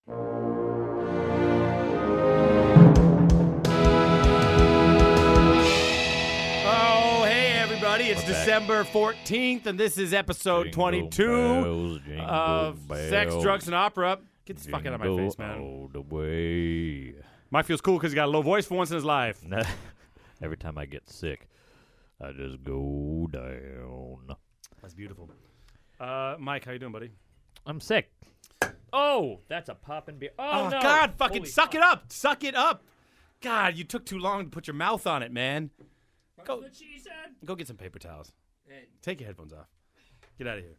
It's December 14th, and this is episode 22 of Sex, Drugs, and Opera. Get this fuck out of my face, man. All the way. Mike feels cool because he got a low voice for once in his life. Every time I get sick, I just go down. That's beautiful. Mike, how you doing, buddy? I'm sick. Oh, that's a poppin' beer. Oh, no. God, fucking Holy suck it up. Suck it up. God, you took too long to put your mouth on it, man. Go get some paper towels. Take your headphones off. Get out of here.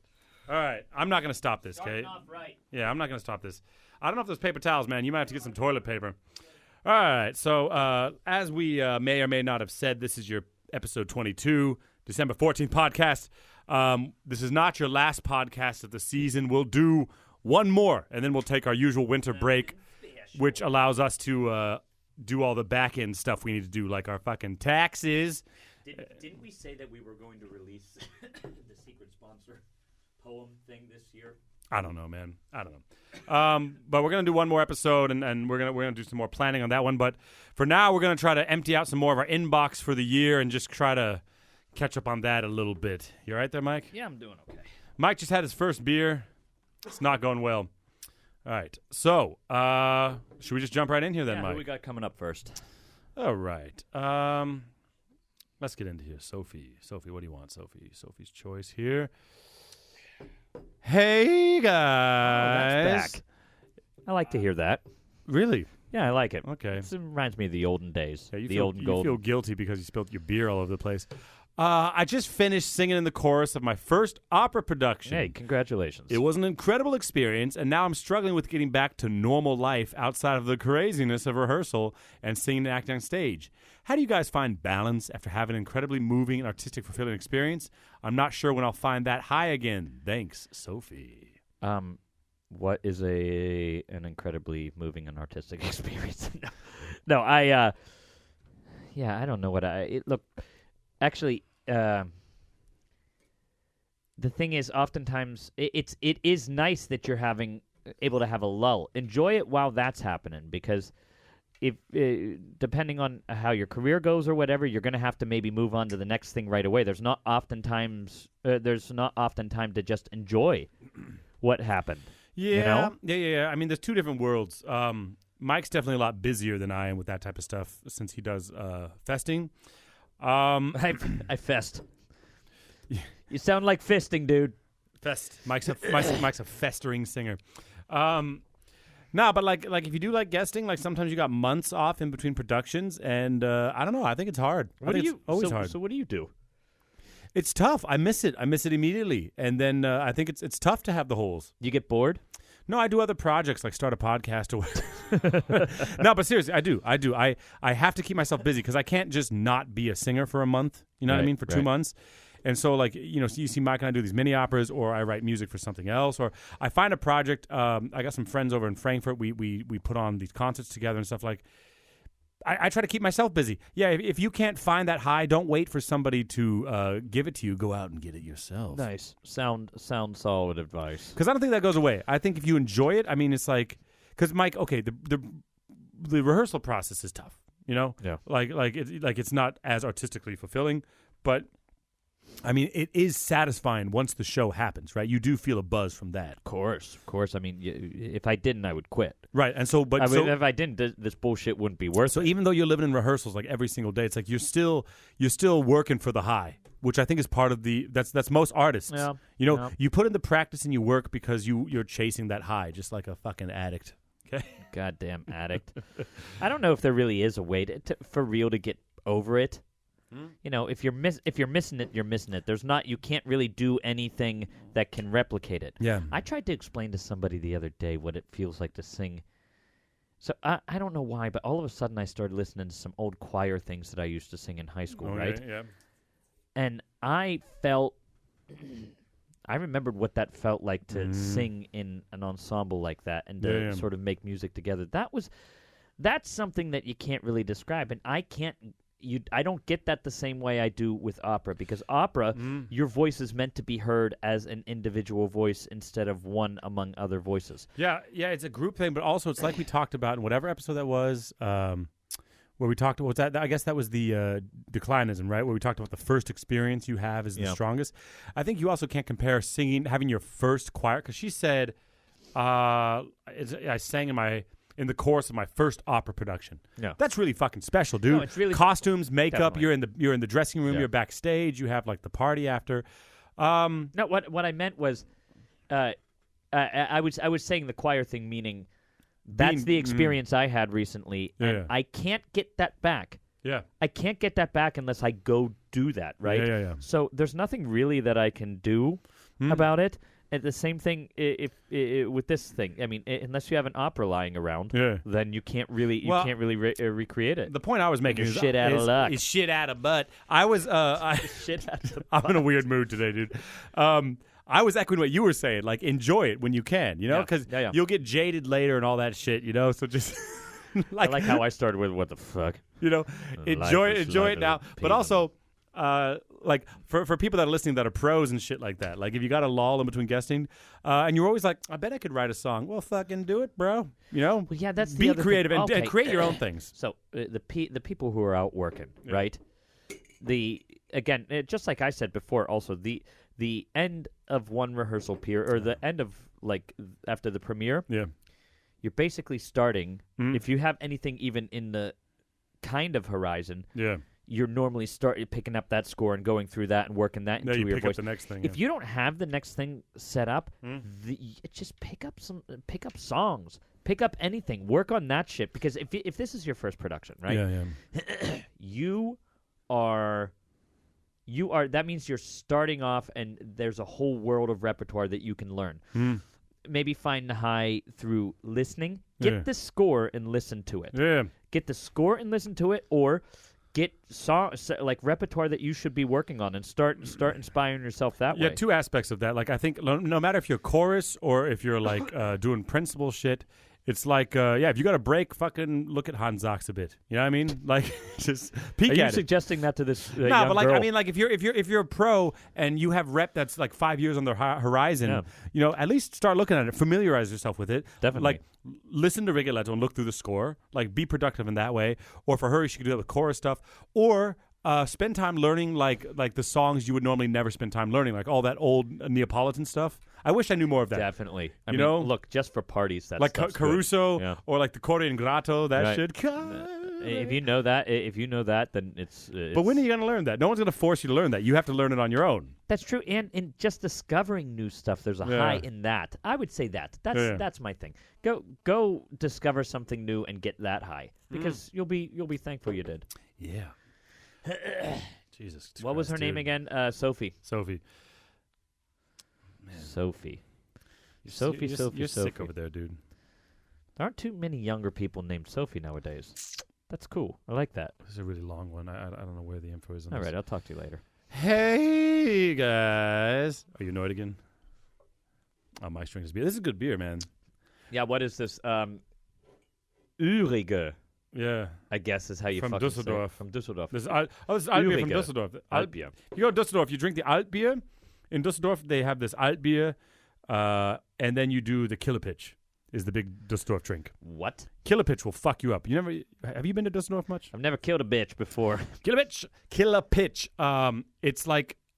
All right. I'm not going to stop this, okay? Right. Yeah, I'm not going to stop this. I don't know if there's paper towels, man. You might have to get some toilet paper. All right. So, as we may or may not have said, this is your episode 22, December 14th podcast. This is not your last podcast of the season. We'll do one more, and then we'll take our usual winter break, which allows us to do all the back-end stuff we need to do, like our fucking taxes. Didn't we say that we were going to release the secret sponsor poem thing this year? I don't know, man. I don't know. But we're going to do one more episode, and we're gonna do some more planning on that one. But for now, we're going to try to empty out some more of our inbox for the year and just try to catch up on that a little bit. You all right there, Mike? Yeah, I'm doing okay. Mike just had his first beer. It's not going well. All right. So, should we just jump right in here then, Mike? Who we got coming up first? All right. Let's get into here. Sophie, what do you want, Sophie? Sophie's choice here. Hey, guys. Oh, that's back. I like to hear that. Really? Yeah, I like it. Okay. It reminds me of the olden days. Yeah, the old and gold. You feel guilty because you spilled your beer all over the place. I just finished singing in the chorus of my first opera production. Hey, congratulations. It was an incredible experience, and now I'm struggling with getting back to normal life outside of the craziness of rehearsal and singing and acting on stage. How do you guys find balance after having an incredibly moving and artistic fulfilling experience? I'm not sure when I'll find that high again. Thanks, Sophie. What is an incredibly moving and artistic experience? No, I don't know what look. Actually, the thing is, oftentimes it is nice that you're able to have a lull. Enjoy it while that's happening, because if depending on how your career goes or whatever, you're going to have to maybe move on to the next thing right away. There's not often time to just enjoy what happened. Yeah, you know? yeah. I mean, there's two different worlds. Mike's definitely a lot busier than I am with that type of stuff since he does festing. I fest. You sound like fisting, dude. Fest. Mike's a festering singer. No, but like if you do like guesting, like sometimes you got months off in between productions, and I don't know. I think it's hard. It's always hard. So what do you do? It's tough. I miss it. I miss it immediately, and then I think it's tough to have the holes. You get bored? No, I do other projects like start a podcast or No, but seriously, I do. I have to keep myself busy because I can't just not be a singer for a month. You know what I mean? For 2 months. And so, like, you see Mike and I do these mini operas, or I write music for something else, or I find a project. I got some friends over in Frankfurt. We put on these concerts together and stuff. Like, I try to keep myself busy. Yeah, if you can't find that high, don't wait for somebody to give it to you. Go out and get it yourself. Nice. Sound solid advice. Because I don't think that goes away. I think if you enjoy it, I mean, it's like, because Mike, okay, the rehearsal process is tough. You know, yeah. Like it's not as artistically fulfilling, but I mean, it is satisfying once the show happens, right? You do feel a buzz from that. Of course. I mean, if I didn't, I would quit. Right, and so, if I didn't, this bullshit wouldn't be worth it. So even though you're living in rehearsals like every single day, it's like you're still working for the high, which I think is part of that's most artists. Yeah. You know, you put in the practice and you work because you're chasing that high, just like a fucking addict. Okay. Goddamn addict. I don't know if there really is a way for real to get over it. You know, if you're missing it, you're missing it. You can't really do anything that can replicate it. Yeah. I tried to explain to somebody the other day what it feels like to sing. So I don't know why, but all of a sudden I started listening to some old choir things that I used to sing in high school, right? Yeah. And I remembered what that felt like to sing in an ensemble like that and to sort of make music together. That's something that you can't really describe, and I can't I don't get that the same way I do with opera, because opera, your voice is meant to be heard as an individual voice instead of one among other voices. Yeah, it's a group thing, but also it's like we talked about in whatever episode that was, where we talked about that. I guess that was the declinism, right? Where we talked about the first experience you have is the strongest. I think you also can't compare singing, having your first choir, because she said, I sang in the chorus of my first opera production. Yeah. That's really fucking special, dude. No, it's really costumes, makeup. Definitely. You're in the dressing room. Yeah. You're backstage. You have like the party after. No, what I meant was, I was saying the choir thing, meaning that's the experience I had recently, and I can't get that back. Yeah. I can't get that back unless I go do that, right? Yeah. So there's nothing really that I can do about it. And the same thing if with this thing. I mean, unless you have an opera lying around, then you can't really recreate it. The point I was making is shit out of luck. Is shit out of butt. I was Shit out of I'm in a weird mood today, dude. I was echoing what you were saying. Like, enjoy it when you can, you know, because you'll get jaded later and all that shit, you know. So just I like how I started with what the fuck, you know. Enjoy it now, but also. Like for people that are listening that are pros and shit like that, like if you got a lull in between guesting, and you're always like, I bet I could write a song. Well, fucking do it, bro. You know, well, yeah, that's be the other creative thing. and create your own things. So the people who are out working, right? Again, just like I said before, also the end of one rehearsal period or the end of like after the premiere, you're basically starting. If you have anything even in the kind of horizon, you're normally picking up that score and going through that and working that into your pick voice. Up the next thing. If you don't have the next thing set up, just pick up songs, pick up anything, work on that shit. Because if this is your first production, right? you are. That means you're starting off, and there's a whole world of repertoire that you can learn. Maybe find the high through listening. Get the score and listen to it. Get the score and listen to it, or get like repertoire that you should be working on and start inspiring yourself that way. Yeah, two aspects of that. Like, I think no matter if you're chorus or if you're like doing principal shit, it's like, if you got a break, fucking look at Hans Zach's a bit. You know what I mean? Like, just peek at it. Are you suggesting that to this young but like, girl? I mean, like if you're a pro and you have rep that's like 5 years on the horizon, you know, at least start looking at it, familiarize yourself with it. Definitely. Like, listen to Rigoletto and look through the score. Like, be productive in that way. Or for her, she could do that with chorus stuff. Or spend time learning like the songs you would normally never spend time learning, like all that old Neapolitan stuff. I wish I knew more of that. Definitely. I mean, look, just for parties, that's like Caruso or like the Corte Ingrato, that shit. If you know that, then it's. But when are you going to learn that? No one's going to force you to learn that. You have to learn it on your own. That's true, and in just discovering new stuff, there's a high in that. I would say that's my thing. Go discover something new and get that high, because you'll be thankful you did. Yeah. Jesus. What Christ, was her name again? Sophie. Man. Sophie. You're sick over there, dude. There aren't too many younger people named Sophie nowadays. That's cool. I like that. This is a really long one. I don't know where the info is on All this. right, I'll talk to you later. Hey, guys. Are you annoyed again? Oh, my string is beer. This is good beer, man. Yeah, what is this? Urige. Yeah. I guess is how you from fucking Düsseldorf. say it. From Düsseldorf. This is Altbier from Düsseldorf. Altbier. You go to Düsseldorf, you drink the Altbier. In Düsseldorf, they have this Altbier, and then you do the Killepitch, is the big Düsseldorf drink. What? Killepitch will fuck you up. Have you been to Düsseldorf much? I've never killed a bitch before. Killepitch.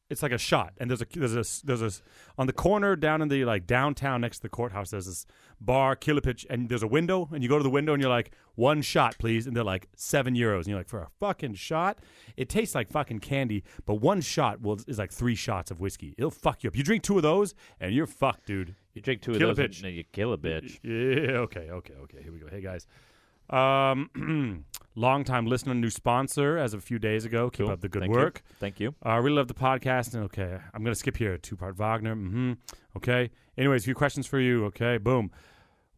It's like a shot, and there's a on the corner down in the like downtown next to the courthouse. There's this bar, Killepitch, and there's a window, and you go to the window and you're like, 1 shot, please, and they're like €7, and you're like, for a fucking shot, it tastes like fucking candy, but 1 shot is like 3 shots of whiskey. It'll fuck you up. You drink 2 of those, and you're fucked, dude. You drink 2 of those, and you kill a bitch. Yeah. Okay. Here we go. Hey guys. Long-time listener, new sponsor as of a few days ago. Keep up the good work. Thank you. I really love the podcast. And okay, I'm going to skip here. 2-part Wagner. Okay. Anyways, a few questions for you. Okay, boom.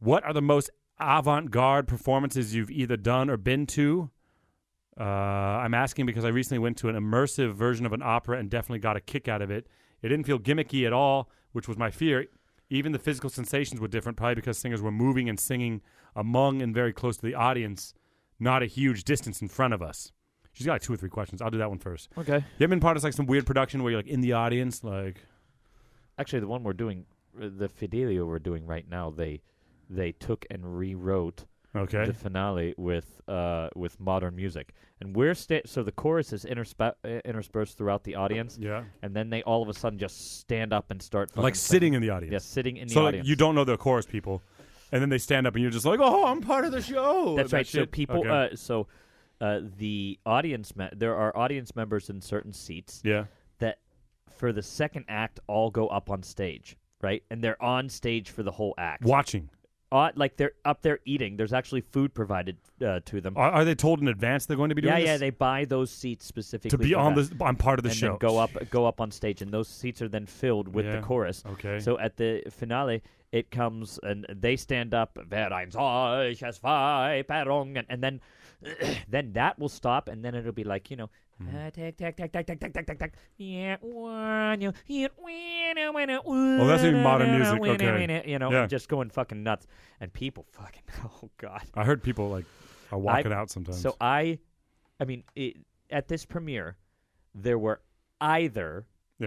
What are the most avant-garde performances you've either done or been to? I'm asking because I recently went to an immersive version of an opera and definitely got a kick out of it. It didn't feel gimmicky at all, which was my fear. Even the physical sensations were different, probably because singers were moving and singing among and very close to the audience, not a huge distance in front of us. She's got like 2 or 3 questions. I'll do that one first. Okay. You ever been part of like some weird production where you're like in the audience, like? Actually, the one we're doing, the Fidelio we're doing right now, they took and rewrote the finale with modern music, and we're so the chorus is interspersed throughout the audience. Yeah. And then they all of a sudden just stand up and start like sitting in the audience. Yeah, sitting in the audience. audience. So like, you don't know the chorus people, and then they stand up and you're just like, oh, I'm part of the show. That's right. Shit. So people, the audience, there are audience members in certain seats. Yeah. That for the second act all go up on stage, right? And they're on stage for the whole act. Watching. Like they're up there eating. There's actually food provided to them. Are they told in advance they're going to be doing this? Yeah, they buy those seats specifically to be on part of the and show. Then go up on stage, and those seats are then filled with the chorus. Okay. So at the finale, it comes and they stand up. Wer eins euch es Weiperung, and then then that will stop, and then it'll be like tack. Yeah, oh, that's even modern music. Okay. Just going fucking nuts, and people fucking. Oh God. I heard people like are walking out sometimes. So I mean, at this premiere, there were either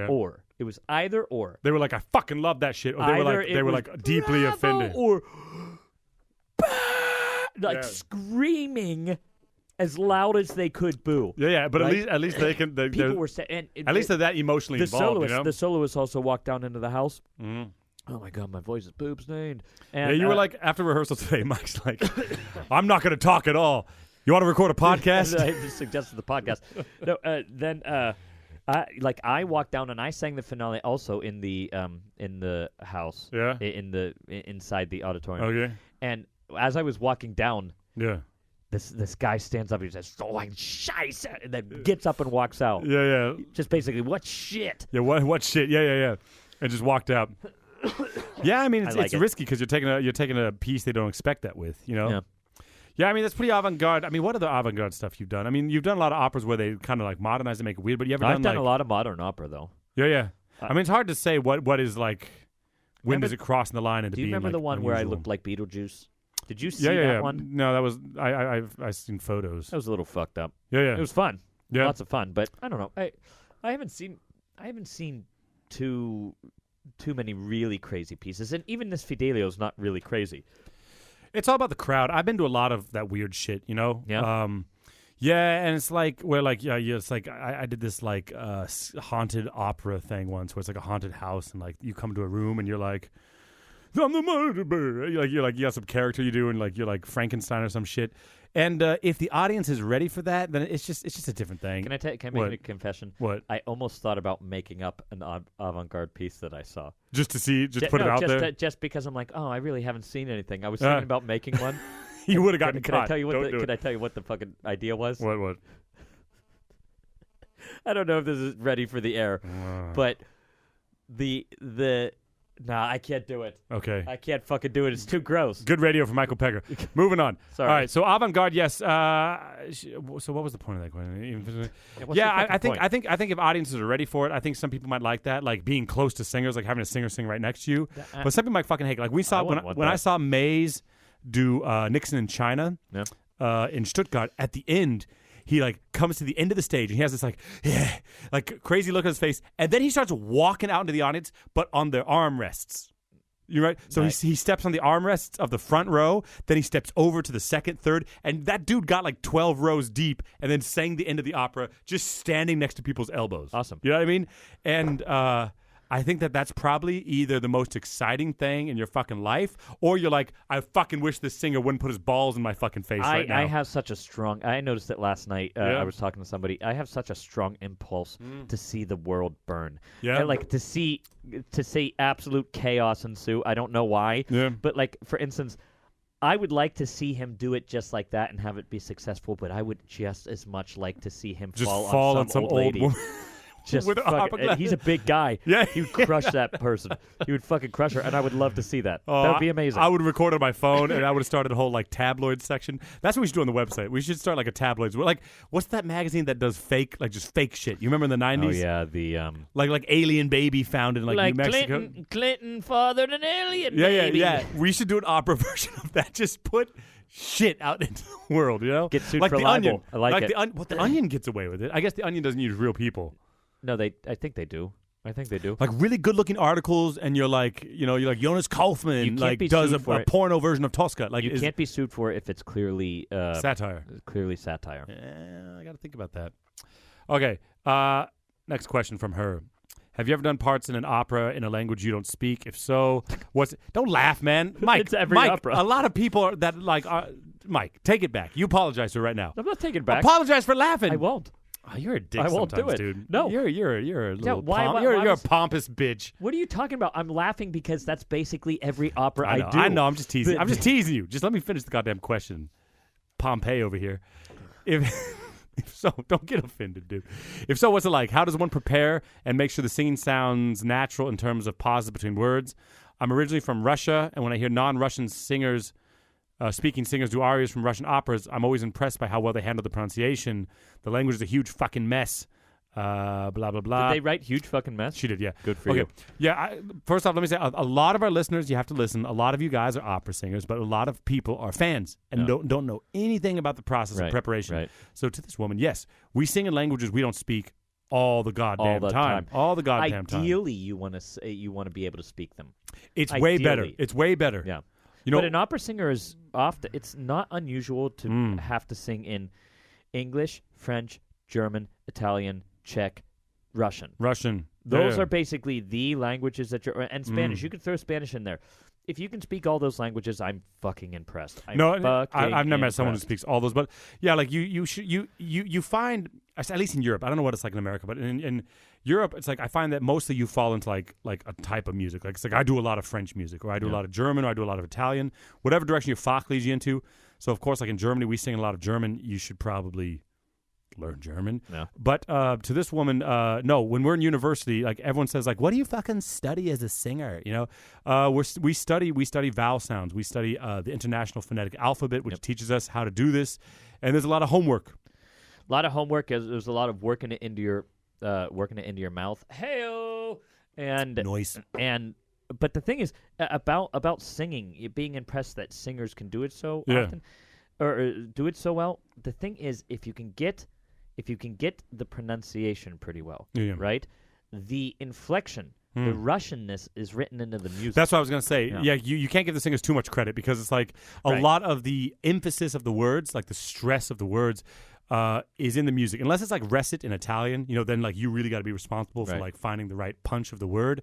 or. It was either or. They were like, I fucking love that shit. Or they were like deeply offended. Or screaming as loud as they could boo. Yeah, but right? at least they can. People were saying, at least they're that emotionally involved. The soloist also walked down into the house. Mm-hmm. Oh my God, my voice is boob stained. And you were like, after rehearsal today, Mike's like, I'm not going to talk at all. You want to record a podcast? I just suggested the podcast. No, then I walked down and I sang the finale also in the house. Yeah. Inside the auditorium. Okay. And as I was walking down, this guy stands up and he says, "So ein Scheiße," and then gets up and walks out. Yeah. Just basically, what shit? Yeah, what shit? Yeah. And just walked out. Yeah, I mean it's risky because you're taking a piece they don't expect that with, Yeah. Yeah, I mean that's pretty avant-garde. I mean, what other avant-garde stuff you've done? I mean, you've done a lot of operas where they kind of like modernize and make it weird, but you ever I've done a lot of modern opera though. Yeah. I mean, it's hard to say what is like. When does it cross the line into being? Do you remember like, the one unusual? where I looked like Beetlejuice? Did you see that one? No, that was I've seen photos. That was a little fucked up. Yeah. It was fun. Yeah, lots of fun. But I don't know. I haven't seen too many really crazy pieces, and even this Fidelio's not really crazy. It's all about the crowd. I've been to a lot of that weird shit, Yeah. Yeah, and it's like where like it's like I did this like haunted opera thing once, where it's like a haunted house, and like you come to a room and you're like, I'm the murderer. You're like you got some character you do, and like you're like Frankenstein or some shit. And if the audience is ready for that, then it's just a different thing. Can I make a confession? What? I almost thought about making up an avant-garde piece that I saw. Just to see, put it out there? Just because I'm like, I really haven't seen anything. I was thinking about making one. You would have gotten caught. Can I tell you what the fucking idea was? What? I don't know if this is ready for the air, but Nah, I can't do it. Okay. I can't fucking do it. It's too gross. Good radio for Michael Pegger. Moving on. Sorry. All right. So avant-garde, yes. So what was the point of that question? I think if audiences are ready for it, I think some people might like that, like being close to singers, like having a singer sing right next to you. But some people might fucking hate it. Like we saw when I saw Mays do Nixon in China in Stuttgart. At the end, he like comes to the end of the stage and he has this like crazy look on his face, and then he starts walking out into the audience, but on their armrests. You're right. So he steps on the armrests of the front row, then he steps over to the second, third, and that dude got like 12 rows deep, and then sang the end of the opera just standing next to people's elbows. Awesome. You know what I mean? And I think that's probably either the most exciting thing in your fucking life, or you're like, I fucking wish this singer wouldn't put his balls in my fucking face right now. I have such a strong... I noticed it last night. I was talking to somebody. I have such a strong impulse to see the world burn. Yeah. And like to see absolute chaos ensue. I don't know why. Yeah. But like, for instance, I would like to see him do it just like that and have it be successful, but I would just as much like to see him just fall on some old lady. Woman. Just with fucking, he's a big guy. Yeah, he would crush that person. He would fucking crush her, and I would love to see that. That would be amazing. I would record on my phone, and I would have started a whole like tabloid section. That's what we should do on the website. We should start like a tabloids. Like, what's that magazine that does fake, like just fake shit? You remember in the 90s? Oh yeah, the like Alien Baby found in like New Mexico. Clinton fathered an alien baby. Yeah. We should do an opera version of that. Just put shit out into the world, you know? Get sued like for the libel. Onion. I like it. The Onion gets away with it. I guess the Onion doesn't use real people. No, I think they do. I think they do. Like really good-looking articles, and you're like Jonas Kaufman does a porno version of Tosca. Like you can't be sued for it if it's clearly satire. Clearly satire. I got to think about that. Okay. Next question from her. Have you ever done parts in an opera in a language you don't speak? If so, don't laugh, man. Mike, It's every Mike, opera. A lot of people Mike, take it back. You apologize for right now. I'm not taking it back. Apologize for laughing. I won't. Oh, you're a dick I won't sometimes, do it. dude. No. You're a little why you're a was- pompous bitch. What are you talking about? I'm laughing because that's basically every opera I do. I know. I'm just teasing. But- I'm just teasing you. Just let me finish the goddamn question. Pompey over here. If so, don't get offended, dude. If so, what's it like? How does one prepare and make sure the singing sounds natural in terms of pauses between words? I'm originally from Russia, and when I hear non-Russian singers, speaking singers do arias from Russian operas, I'm always impressed by how well they handle the pronunciation. The language is a huge fucking mess. Blah, blah, blah. Did they write huge fucking mess? She did, yeah. Good for you. Yeah, first off, let me say, a lot of our listeners, you have to listen. A lot of you guys are opera singers, but a lot of people are fans and don't know anything about the process of preparation. Right. So to this woman, yes, we sing in languages we don't speak all the goddamn time. All the goddamn time. Ideally, you want to be able to speak them. It's way better. It's way better. Yeah. But an opera singer is often, it's not unusual to have to sing in English, French, German, Italian, Czech, Russian. Those are basically the languages that and Spanish. You could throw Spanish in there. If you can speak all those languages, I'm fucking impressed. I've never met someone who speaks all those, but yeah, like you find, at least in Europe, I don't know what it's like in America, but in Europe, it's like I find that mostly you fall into like a type of music. Like it's like I do a lot of French music, or I do a lot of German, or I do a lot of Italian, whatever direction your Fach leads you into. So of course, like in Germany, we sing a lot of German. You should probably learn German. Yeah. But to this woman, no, when we're in university, like everyone says, like, what do you fucking study as a singer? You know, we study vowel sounds. We study the International Phonetic Alphabet, which teaches us how to do this. And there's a lot of homework. A lot of homework. There's a lot of working it into your mouth. Hey-o! And noise. But the thing is about singing, being impressed that singers can do it so often, or do it so well. The thing is, if you can get the pronunciation pretty well, right? The inflection, the Russianness is written into the music. That's what I was going to say. Yeah, you can't give the singers too much credit because it's like a lot of the emphasis of the words, like the stress of the words, is in the music. Unless it's like recit in Italian, then like you really got to be responsible for like finding the right punch of the word.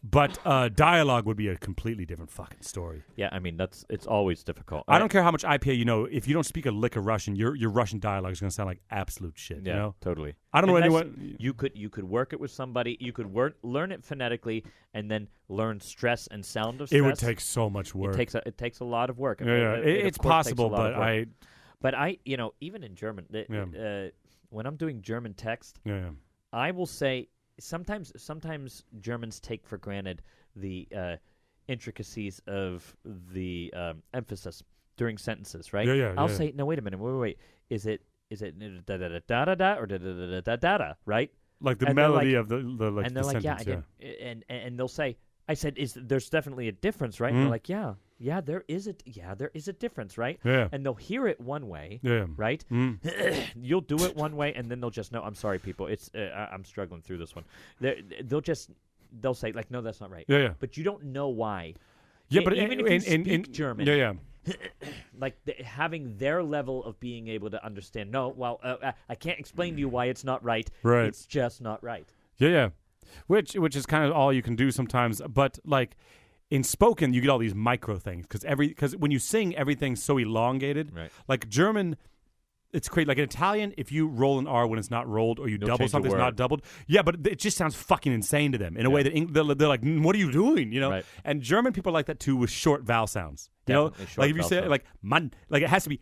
But dialogue would be a completely different fucking story. Yeah, I mean it's always difficult. I don't care how much IPA you know. If you don't speak a lick of Russian, your Russian dialogue is going to sound like absolute shit. Yeah, you know? Totally. I don't know anyone. You could work it with somebody. You could learn it phonetically and then learn stress and sound of stress. It would take so much work. It takes a lot of work. It's possible, but I even in German, when I'm doing German text, I will say. Sometimes Germans take for granted the intricacies of the emphasis during sentences, right? I'll say, no, wait a minute, wait. Is it da da da da da da or da da da da da da, right? Like the melody of the like. And they're like, sentence, and they'll say, I said, there's definitely a difference, right? And they're like, yeah, there is a difference, right? Yeah. And they'll hear it one way, right? You'll do it one way, and then they'll just know. I'm sorry, people. It's I'm struggling through this one. They'll say like, no, that's not right. Yeah. But you don't know why. Yeah, but even if you speak German, like having their level of being able to understand. No, well, I can't explain to you why it's not right. Right. It's just not right. Yeah. Which is kind of all you can do sometimes, but like in spoken you get all these micro things because when you sing everything's so elongated. Right. Like German, it's crazy. Like in Italian, if you roll an R when it's not rolled, or you double something that's not doubled, but it just sounds fucking insane to them in a way that they're like, what are you doing? Right. And German people are like that too with short vowel sounds. Like if you say like man, like it has to be.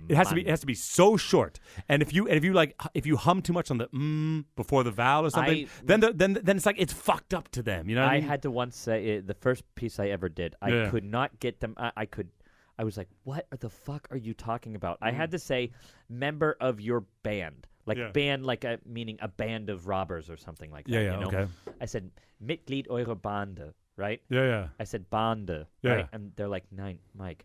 It has to be so short, and if you hum too much on the before the vowel or something, then it's like it's fucked up to them. You know, what I mean? Had to once say the first piece I ever did. I could not get them. I was like, what the fuck are you talking about? I had to say member of your band, band, meaning a band of robbers or something like that. Okay. I said Mitglied eurer Bande, right? Yeah. I said Bande, right? And they're like, nein, Mike,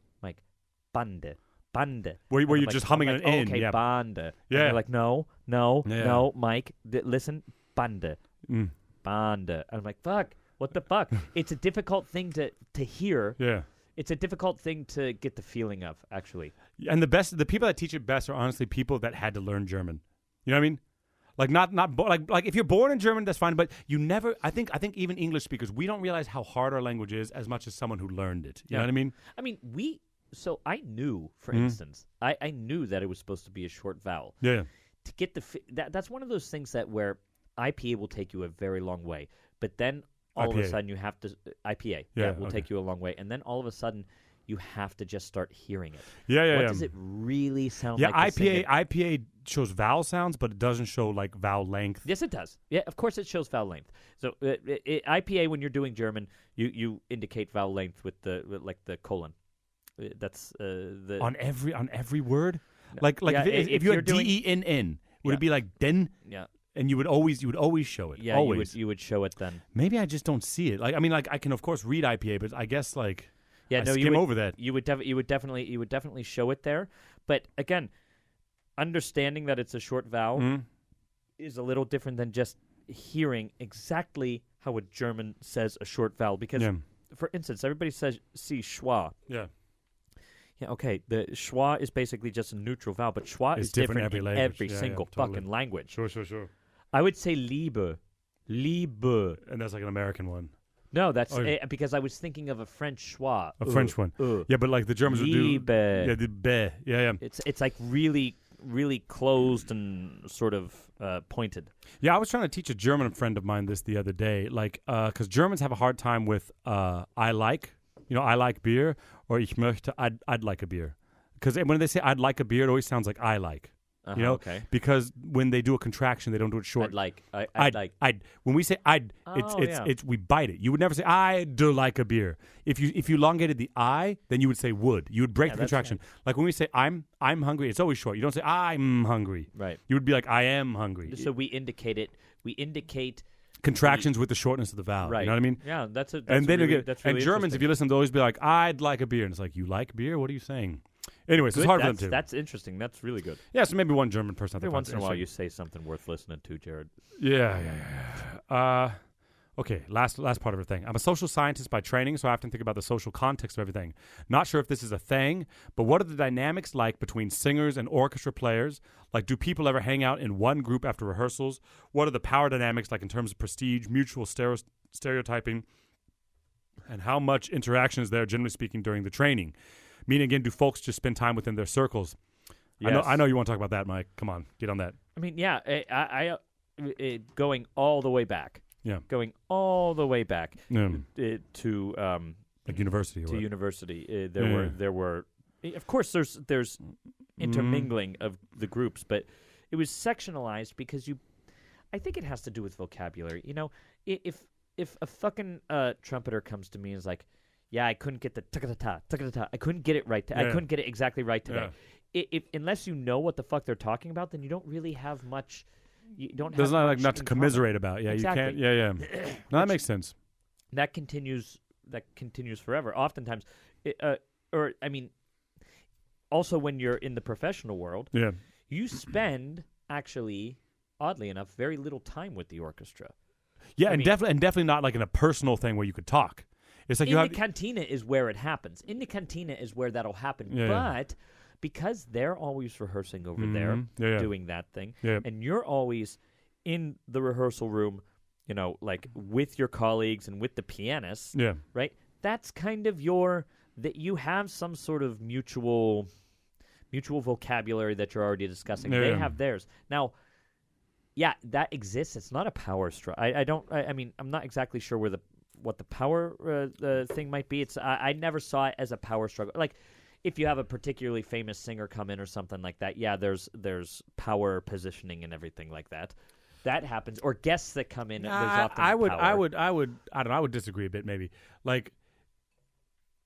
Bande. Bande. Where And you're I'm just humming I'm it in. Okay, Yeah. Bande. And Yeah. they're like, no, Yeah. Mike, listen, Bande. Mm. Bande. And I'm like, fuck, what the fuck? It's a difficult thing to hear. Yeah. It's a difficult thing to get the feeling of, actually. And the people that teach it best are honestly people that had to learn German. You know what I mean? Like like if you're born in German, that's fine. But you never. I think even English speakers, we don't realize how hard our language is as much as someone who learned it. You know what I mean? I mean, So I knew, for instance, I knew that it was supposed to be a short vowel. Yeah. To get that's one of those things that where IPA will take you a very long way, but then all of a IPA. sudden you have to IPA. Will take you a long way, and then all of a sudden you have to just start hearing it. Yeah. What does it really sound Yeah, like? IPA shows vowel sounds, but it doesn't show like vowel length. Yes, it does. Yeah, of course it shows vowel length. So IPA, when you're doing German, you indicate vowel length with the colon. That's the on every word. Like yeah, if you had doing DENN, would it be like den? Yeah. And you would always show it. Yeah, always. you would show it then. Maybe I just don't see it. Like I mean, like I can of course read IPA, but I guess like yeah, I no, skim over that. You would definitely show it there. But again, understanding that it's a short vowel is a little different than just hearing exactly how a German says a short vowel. Because, for instance, everybody says "see schwa." Yeah. Yeah, okay. The schwa is basically just a neutral vowel, but schwa It's is different different in language. every Yeah, single totally. fucking language. Sure. I would say Liebe. Liebe. And that's like an American one. No, that's because I was thinking of a French schwa. A French one. Yeah, but like the Germans would do. Liebe. Yeah, the be. Yeah. It's like really, really closed and sort of pointed. Yeah, I was trying to teach a German friend of mine this the other day, like, because Germans have a hard time with I like beer, or ich möchte, I'd like a beer. Because when they say I'd like a beer, it always sounds like I like. You know, okay. Because when they do a contraction, they don't do it short. I'd like. When we say it's we bite it. You would never say I do like a beer. If you elongated the I, then you would say would. You would break the contraction. Right. Like when we say I'm hungry, it's always short. You don't say I'm hungry. Right. You would be like I am hungry. So we indicate contractions with the shortness of the vowel. Right. You know what I mean? Yeah, that's Germans, if you listen, they always be like I'd like a beer, and it's like you like beer? What are you saying? Anyways, it's hard for them too. That's interesting. That's really good. Yeah, so maybe one German person. Every once in a while, you say something worth listening to, Jared. Yeah. Okay, last part of the thing. I'm a social scientist by training, so I have to think about the social context of everything. Not sure if this is a thing, but what are the dynamics like between singers and orchestra players? Like, do people ever hang out in one group after rehearsals? What are the power dynamics like in terms of prestige, mutual stereotyping, and how much interaction is there, generally speaking, during the training? Meaning, again, do folks just spend time within their circles? Yes. I know you want to talk about that, Mike. Come on, get on that. I mean, yeah, I going all the way back. Yeah, going all the way back to like university. Or to university, there were, of course, there's intermingling of the groups, but it was sectionalized because I think it has to do with vocabulary. You know, if a fucking trumpeter comes to me and is like, yeah, I couldn't get the ta-ka-ta-ta. I couldn't get it right. I couldn't get it exactly right today. Yeah. If unless you know what the fuck they're talking about, then you don't really have much. You don't. There's have not to commiserate about. Yeah, exactly. You can't. Yeah. No, that makes sense. That continues forever. Oftentimes, also when you're in the professional world, you spend actually, oddly enough, very little time with the orchestra. Yeah, definitely not like in a personal thing where you could talk. It's like the cantina is where it happens. In the cantina is where that'll happen. But because they're always rehearsing over there, doing that thing, and you're always in the rehearsal room, you know, like with your colleagues and with the pianists, right? That's kind of that you have some sort of mutual vocabulary that you're already discussing. Yeah. They have theirs. Now, yeah, that exists. It's not a power struggle. I mean, I'm not exactly sure what the power thing might be. I never saw it as a power struggle. Like, if you have a particularly famous singer come in or something like that, yeah, there's power positioning and everything like that. That happens. Or guests that come in, there's often I would disagree a bit, maybe. Like,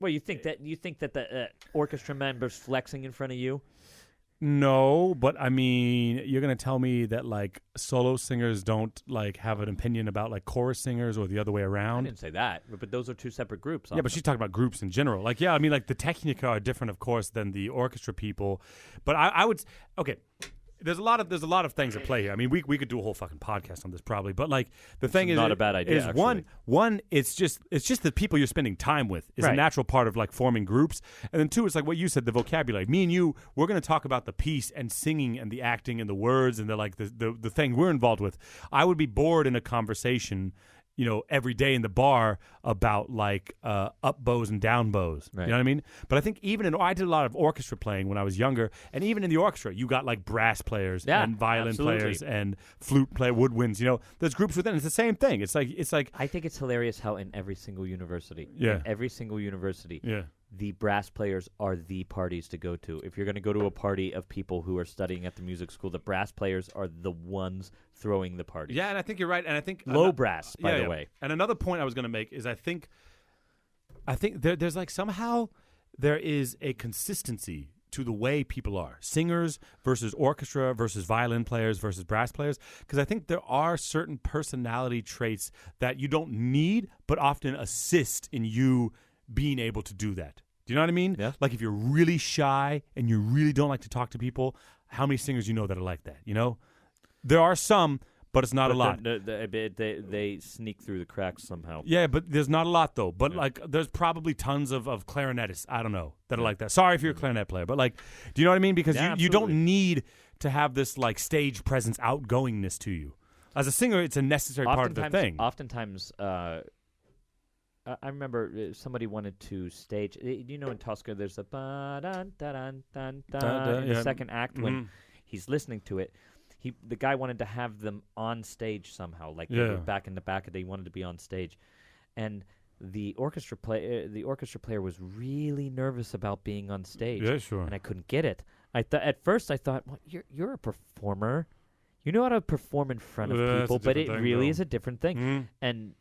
well, you think that the orchestra members flexing in front of you? No, but I mean, you're gonna tell me that like solo singers don't like have an opinion about like chorus singers or the other way I around? didn't say that, but those are two separate groups. Yeah, but she's talking about groups in general. Like, yeah, I mean, like the Technica are different, of course, than the orchestra people. But I would okay. There's a lot of things at play here. I mean, we could do a whole fucking podcast on this probably, but like the thing is not a bad idea. Is one it's just the people you're spending time with is a Right. natural part of like forming groups, and then two, it's like what you said, the vocabulary. Me and you, we're going to talk about the piece and singing and the acting and the words and the thing we're involved with. I would be bored in a conversation, every day in the bar about like up bows and down bows. Right. You know what I mean? But I think I did a lot of orchestra playing when I was younger, and even in the orchestra, you got like brass players and violin players and flute player, woodwinds. There's groups within. It's the same thing. It's like I think it's hilarious how in every single university, the brass players are the parties to go to. If you're going to go to a party of people who are studying at the music school, the brass players are the ones throwing the party. Yeah, and I think you're right. And I think low brass, by the way. And another point I was going to make is I think there's like somehow there is a consistency to the way people are. Singers versus orchestra versus violin players versus brass players. Because I think there are certain personality traits that you don't need, but often assist in you being able to do that. Do you know what I mean? Yeah. Like if you're really shy and you really don't like to talk to people, how many singers you know that are like that? There are some, but it's not a lot. They sneak through the cracks somehow. Yeah, but there's not a lot though. But like, there's probably tons of clarinetists. I don't know that are like that. Sorry if you're a clarinet player, but like, do you know what I mean? Because you don't need to have this like stage presence, outgoingness to you. As a singer, it's a necessary part of the thing. Oftentimes, I remember somebody wanted to stage. In Tosca, there's a ba-dun-da-dun-dun-dun in the second act when he's listening to it. The guy wanted to have them on stage somehow, like they were back in the back. They wanted to be on stage, and the orchestra player was really nervous about being on stage. Yeah, sure. And I couldn't get it. At first I thought, well, you're a performer. You know how to perform in front of people, but it really is a different thing. And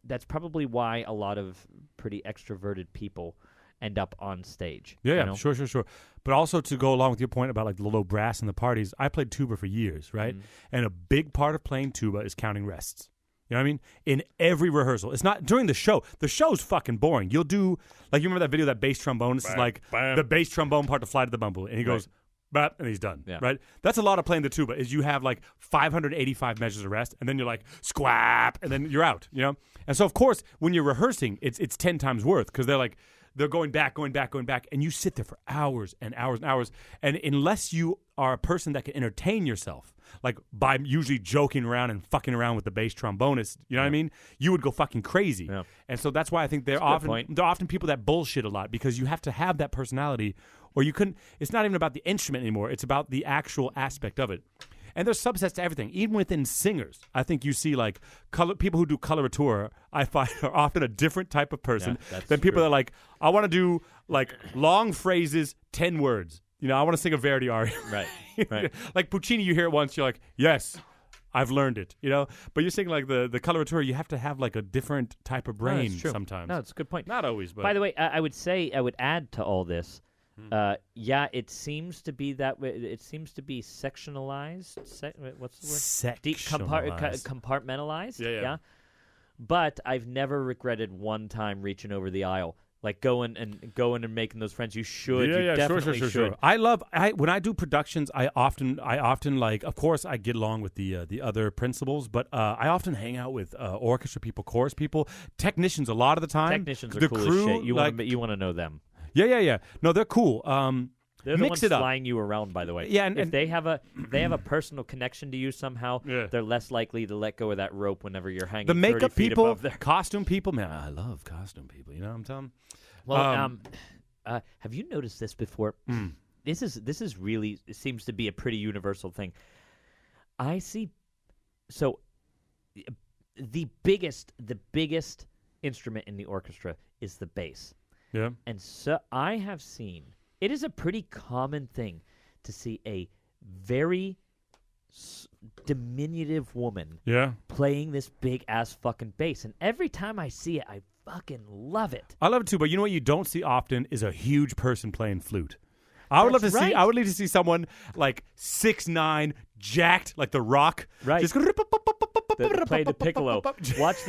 that's probably why a lot of pretty extroverted people end up on stage. Yeah, sure. But also to go along with your point about like the low brass and the parties, I played tuba for years, right? And a big part of playing tuba is counting rests. You know what I mean? In every rehearsal. It's not during the show. The show's fucking boring. You'll do, like, you remember that video, that bass trombone? This is like the bass trombone part to Fly to the Bumble. And he goes, "Bap," and he's done, right? That's a lot of playing the tuba, is you have like 585 measures of rest, and then you're like, squap, and then you're out, And so, of course, when you're rehearsing, it's 10 times worth, because they're going back, and you sit there for hours and hours and hours. And unless you are a person that can entertain yourself, like by usually joking around and fucking around with the bass trombonist, you know what I mean? You would go fucking crazy. Yeah. And so that's why I think they're often people that bullshit a lot, because you have to have that personality, or you couldn't. It's not even about the instrument anymore. It's about the actual aspect of it. And there's subsets to everything, even within singers. I think you see like people who do coloratura, I find are often a different type of person than people that are like, I want to do like long phrases, 10 words. I want to sing a Verdi aria. Right. Like Puccini, you hear it once, you're like, yes, I've learned it. But you're saying like the coloratura, you have to have like a different type of brain sometimes. No, it's a good point. Not always, but by the way, I would add to all this. It seems to be that way. It seems to be sectionalized. What's the word? Compartmentalized. Yeah. But I've never regretted one time reaching over the aisle, like going and making those friends. You should. You definitely should. When I do productions, I often like. Of course, I get along with the other principals, but I often hang out with orchestra people, chorus people, technicians. A lot of the time, technicians are cool as shit. You want to know them. Yeah. No, they're cool. They're the ones flying you around, by the way. Yeah, if they have a personal connection to you somehow, they're less likely to let go of that rope whenever you're hanging. The makeup 30 feet people, above there. Costume people, man, I love costume people. You know what I'm telling? Well, have you noticed this before? This is really, it seems to be a pretty universal thing. I see. So the biggest instrument in the orchestra is the bass. Yeah. And so I have seen, it is a pretty common thing to see a very diminutive woman playing this big ass fucking bass. And every time I see it, I fucking love it. I love it too, but you know what you don't see often is a huge person playing flute. I would love to That's right. see. I would love to see someone like 6'9", jacked like The Rock. Right. Just Play the piccolo. Watch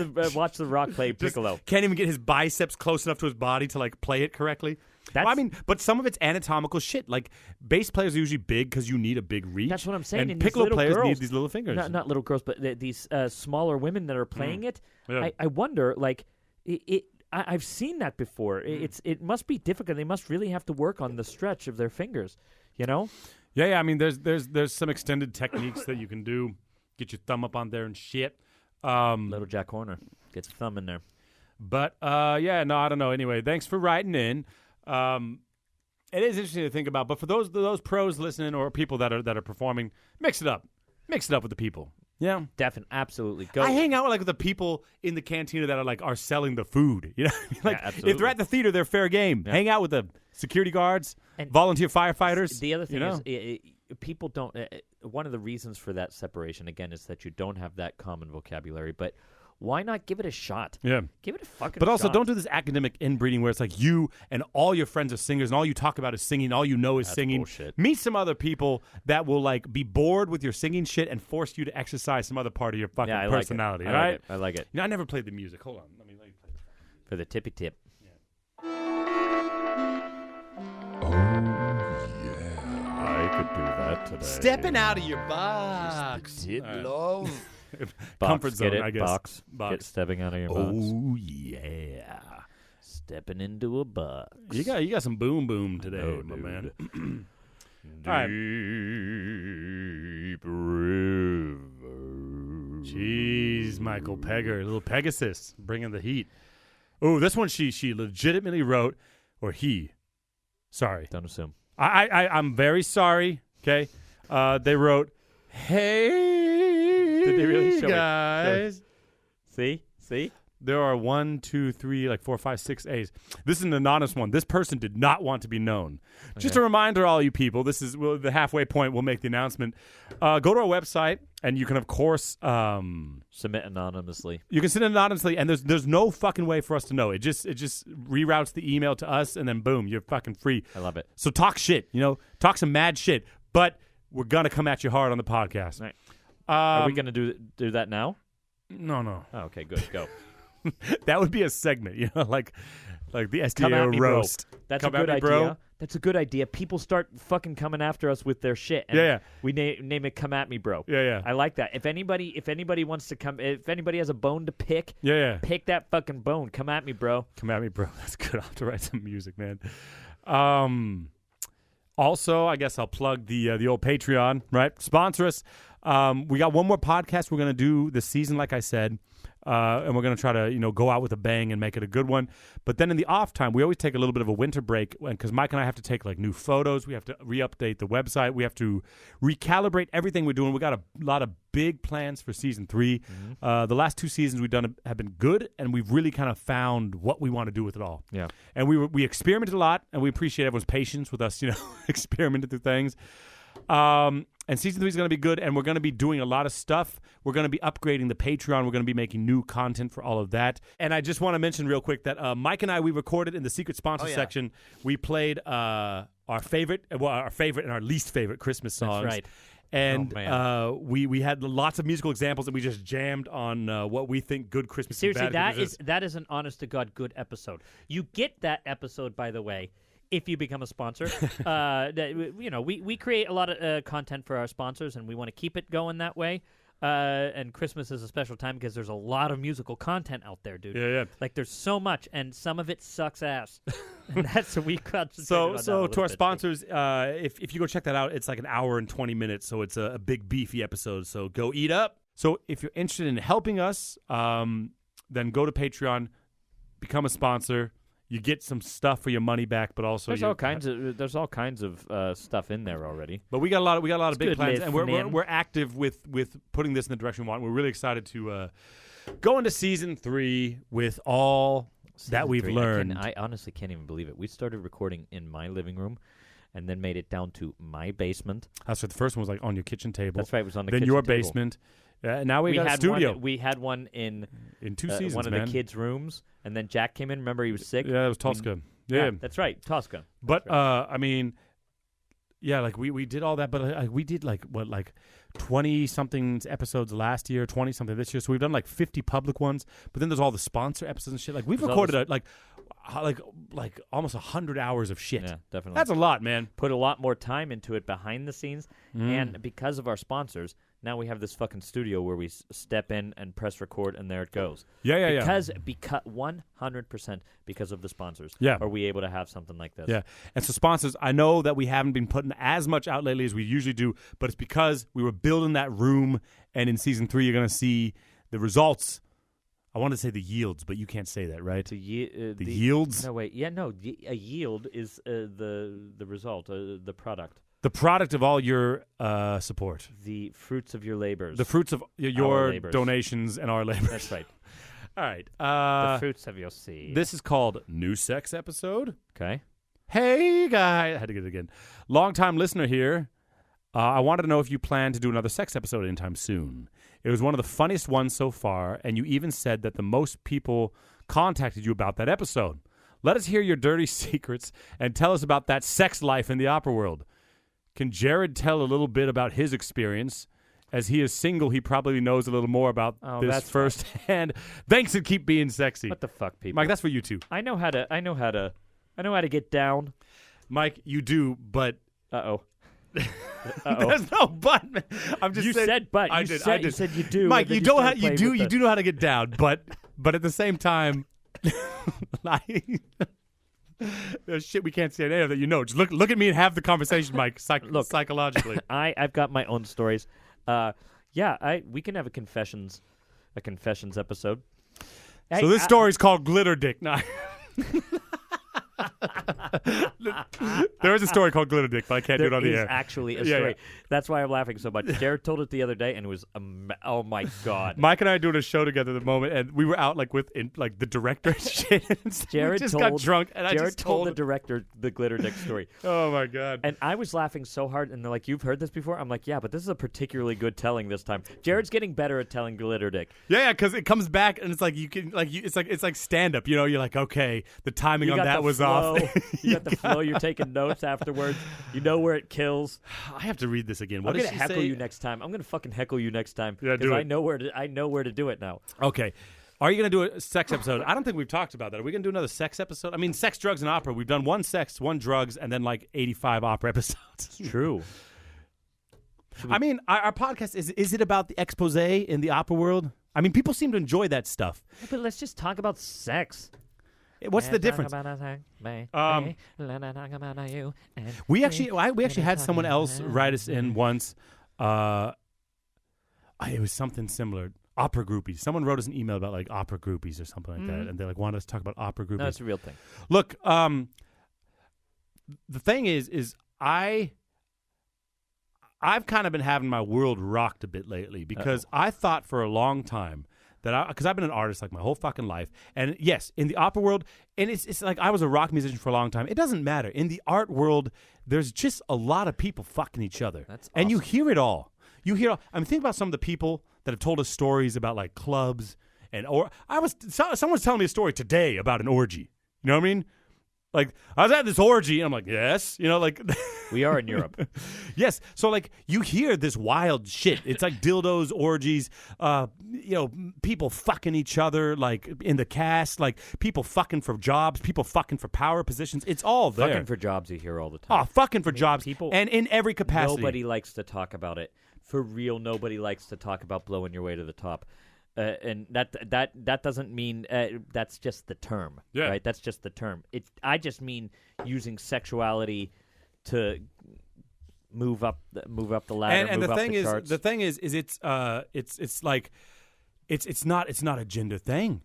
the Rock play piccolo. Can't even get his biceps close enough to his body to like play it correctly. Well, I mean, but some of it's anatomical shit. Like bass players are usually big because you need a big reach. That's what I'm saying. And these piccolo little players girls, need these little fingers. Not little girls, but these smaller women that are playing it. Yeah. I wonder, like, I've seen that before. It must be difficult. They must really have to work on the stretch of their fingers. You know? Yeah. I mean, there's some extended techniques that you can do. Get your thumb up on there and shit. Little Jack Horner gets a thumb in there. But yeah, no, I don't know. Anyway, thanks for writing in. It is interesting to think about. But for those pros listening or people that are performing, mix it up. Mix it up with the people. Yeah, Definitely, absolutely. Go. I hang out with the people in the cantina that are selling the food. You know, like absolutely. if they're at the theater, they're fair game. Yeah. Hang out with the security guards, and volunteer firefighters. The other thing is, people don't. One of the reasons for that separation again is that you don't have that common vocabulary. But why not give it a shot? Yeah, give it a fucking. But also, shot. don't do this academic inbreeding where it's like you and all your friends are singers and all you talk about is singing. All you know is singing. Bullshit. Meet some other people that will like be bored with your singing shit and force you to exercise some other part of your fucking personality. I right? like it. I like it. You know, I never played the music. Hold on, let me play it for the tippy tip. Oh, yeah. I could do that today. Stepping out of your box. Tip love. Comfort zone, get it? I guess. Box. Get stepping out of your box. Oh, yeah. Stepping into a box. You got some boom boom today, know, my dude. man. Deep All right. river. Jeez, Michael Pegger, little Pegasus, bringing the heat. Oh, this one she legitimately wrote, or he. Sorry. Don't assume. I'm very sorry. Okay. They wrote, "Hey, Did they really show it? guys?" See? There are 1, 2, 3, like 4, 5, 6 A's. This is an anonymous one. This person did not want to be known. Okay. Just a reminder, all you people, this is the halfway point. We'll make the announcement. Go to our website, and you can, of course, submit anonymously. You can submit anonymously, and there's no fucking way for us to know. It just reroutes the email to us, and then boom, you're fucking free. I love it. So talk shit, talk some mad shit, but we're gonna come at you hard on the podcast. Right. Are we gonna do that now? No. Oh, okay, good. Go. That would be a segment, like the Come at SDA me, roast. Bro. That's come a good at me, idea. bro. That's a good idea. People start fucking coming after us with their shit. And Yeah. We name it "Come at Me, Bro." Yeah. I like that. If anybody wants to come, if anybody has a bone to pick, Yeah. pick that fucking bone. Come at me, bro. Come at me, bro. That's good. I'll have to write some music, man. Also, I guess I'll plug the old Patreon, right? Sponsor us. We got one more podcast we're going to do this season, like I said, and we're going to try to, go out with a bang and make it a good one. But then in the off time, we always take a little bit of a winter break because Mike and I have to take, new photos. We have to re-update the website. We have to recalibrate everything we're doing. We got a lot of big plans for season 3. Mm-hmm. The last 2 seasons we've done have been good, and we've really kind of found what we want to do with it all. Yeah. And we experimented a lot, and we appreciate everyone's patience with us, experimenting through things. And season 3 is going to be good, and we're going to be doing a lot of stuff. We're going to be upgrading the Patreon. We're going to be making new content for all of that. And I just want to mention real quick that Mike and I, we recorded in the secret sponsor section. We played our favorite and our least favorite Christmas songs. That's right. And we had lots of musical examples, and we just jammed on what we think good Christmas. Seriously, and bad that is an honest to God good episode. You get that episode, by the way, if you become a sponsor. We create a lot of content for our sponsors, and we want to keep it going that way. And Christmas is a special time because there's a lot of musical content out there, dude. Yeah. Like there's so much, and some of it sucks ass. And that's what we concentrate So on to our sponsors, if you go check that out, it's like an hour and 20 minutes, so it's a big beefy episode. So go eat up. So if you're interested in helping us, then go to Patreon, become a sponsor. You get some stuff for your money back, but also there's all kinds of stuff in there already. But we got a lot of big plans, and man. we're active with putting this in the direction we want. We're really excited to go into season 3 with all that we've learned. I honestly can't even believe it. We started recording in my living room, and then made it down to my basement. That's right. The first one was on your kitchen table. That's right. It was on the then kitchen your table. basement. Now we got a studio. We had one in 2 seasons, one of the kids' rooms, and then Jack came in. Remember, he was sick. Yeah, it was Tosca. Yeah, that's right, Tosca. But right. I mean, Yeah, like we did all that, but we did like 20 something episodes last year, 20 something this year. So we've done like 50 public ones, but then there's all the sponsor episodes and shit. Like we've recorded like almost 100 hours of shit. Yeah, definitely. That's a lot, man. Put a lot more time into it behind the scenes, and because of our sponsors, now we have this fucking studio where we step in and press record, and there it goes. Yeah. Because 100% because of the sponsors. Yeah. Are we able to have something like this? Yeah. And so sponsors, I know that we haven't been putting as much out lately as we usually do, but it's because we were building that room, and in season 3 you're going to see the results. I want to say the yields, but you can't say that, right? The yields? No, wait. Yeah, no. A yield is the result, the product. The product of all your support. The fruits of your labors. The fruits of your donations and our labors. That's right. All right. The fruits of your seed. This is called New Sex Episode. Okay. Hey, guy. I had to get it again. Long-time listener here. I wanted to know if you plan to do another sex episode anytime soon. It was one of the funniest ones so far, and you even said that the most people contacted you about that episode. Let us hear your dirty secrets and tell us about that sex life in the opera world. Can Jared tell a little bit about his experience? As he is single, he probably knows a little more about this firsthand. Thanks, and keep being sexy. What the fuck, people? Mike, that's for you too. I know how to get down. Mike, you do, but Uh-oh. there's no but. Man. I'm just you saying. said but. I You did. said, I did. You said you do. Mike, you do know how to get down, but at the same time, there's shit we can't say any of that. You know, just look at me and have the conversation, Mike. Psychologically. I've got my own stories. We can have a confessions episode. So this story's called Glitter Dick. No. There is a story called Glitter Dick, but I can't do it on the air. There is actually a story. Yeah. That's why I'm laughing so much. Jared told it the other day, and it was oh my god. Mike and I are doing a show together at the moment, and we were out the director and shit. Jared we just got drunk, and Jared I just told the director the Glitter Dick story. Oh my god! And I was laughing so hard, and they're like, "You've heard this before?" I'm like, "Yeah, but this is a particularly good telling this time." Jared's getting better at telling Glitter Dick. Yeah, because it comes back, and it's like you can it's like stand up. You know, you're like, okay, the timing on that was off. You got the flow. You're taking notes afterwards. You know where it kills. I have to read this again. I'm gonna heckle you next time. I'm gonna fucking heckle you next time. Yeah, do it. I know where to do it now. Okay. Are you going to do a sex episode? I don't think we've talked about that. Are we going to do another sex episode? I mean, sex, drugs, and opera. We've done one sex, one drugs, and then like 85 opera episodes. True. I mean, our podcast, is it about the expose in the opera world? I mean, people seem to enjoy that stuff. But let's just talk about sex. What's the difference? We actually had someone else write us in once. It was something similar. Opera groupies. Someone wrote us an email about like opera groupies or something like that, and they like wanted us to talk about opera groupies. No, it's a real thing. Look, the thing is I've kind of been having my world rocked a bit lately because I thought for a long time that because I've been an artist like my whole fucking life, and yes, in the opera world, and it's like I was a rock musician for a long time. It doesn't matter. In the art world, there's just a lot of people fucking each other, That's and you awesome. hear it all. You hear. I mean, think about some of the people that have told us stories about like clubs someone was telling me a story today about an orgy. You know what I mean? Like, I was at this orgy, and I'm like, yes. You know, like... We are in Europe. Yes. So, like, you hear this wild shit. It's like dildos, orgies, people fucking each other, like, in the cast, like, people fucking for jobs, people fucking for power positions. It's all there. Fucking for jobs you hear all the time. Oh, fucking for jobs. People, and in every capacity. Nobody likes to talk about it. For real, nobody likes to talk about blowing your way to the top. And that doesn't mean that's just the term, right? That's just the term. I just mean using sexuality to move up the ladder. And move the up thing the is, charts. the thing is it's like it's not a gender thing.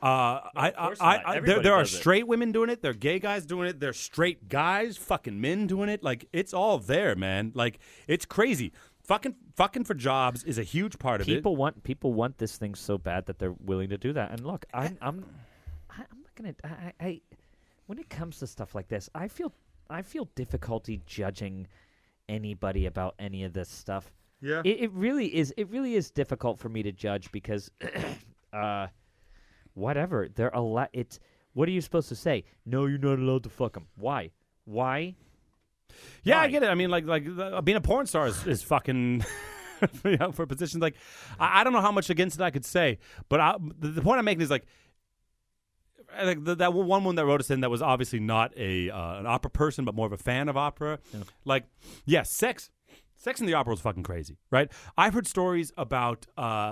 There are straight women doing it. There are gay guys doing it. There's straight guys, fucking men doing it. Like it's all there, man. Like it's crazy. Fucking for jobs is a huge part of it. People want this thing so bad that they're willing to do that. And look, I'm not gonna. When it comes to stuff like this, I feel difficulty judging anybody about any of this stuff. Yeah, it really is difficult for me to judge because, whatever. There are a lot. What are you supposed to say? No, you're not allowed to fuck them. Why? Yeah, Why? I get it. I mean, being a porn star is fucking. For positions like, I don't know how much against it I could say, but the point I'm making is like that one woman that wrote us in that was obviously not an opera person, but more of a fan of opera. Yeah. Like, yes, sex in the opera is fucking crazy, right? I've heard stories about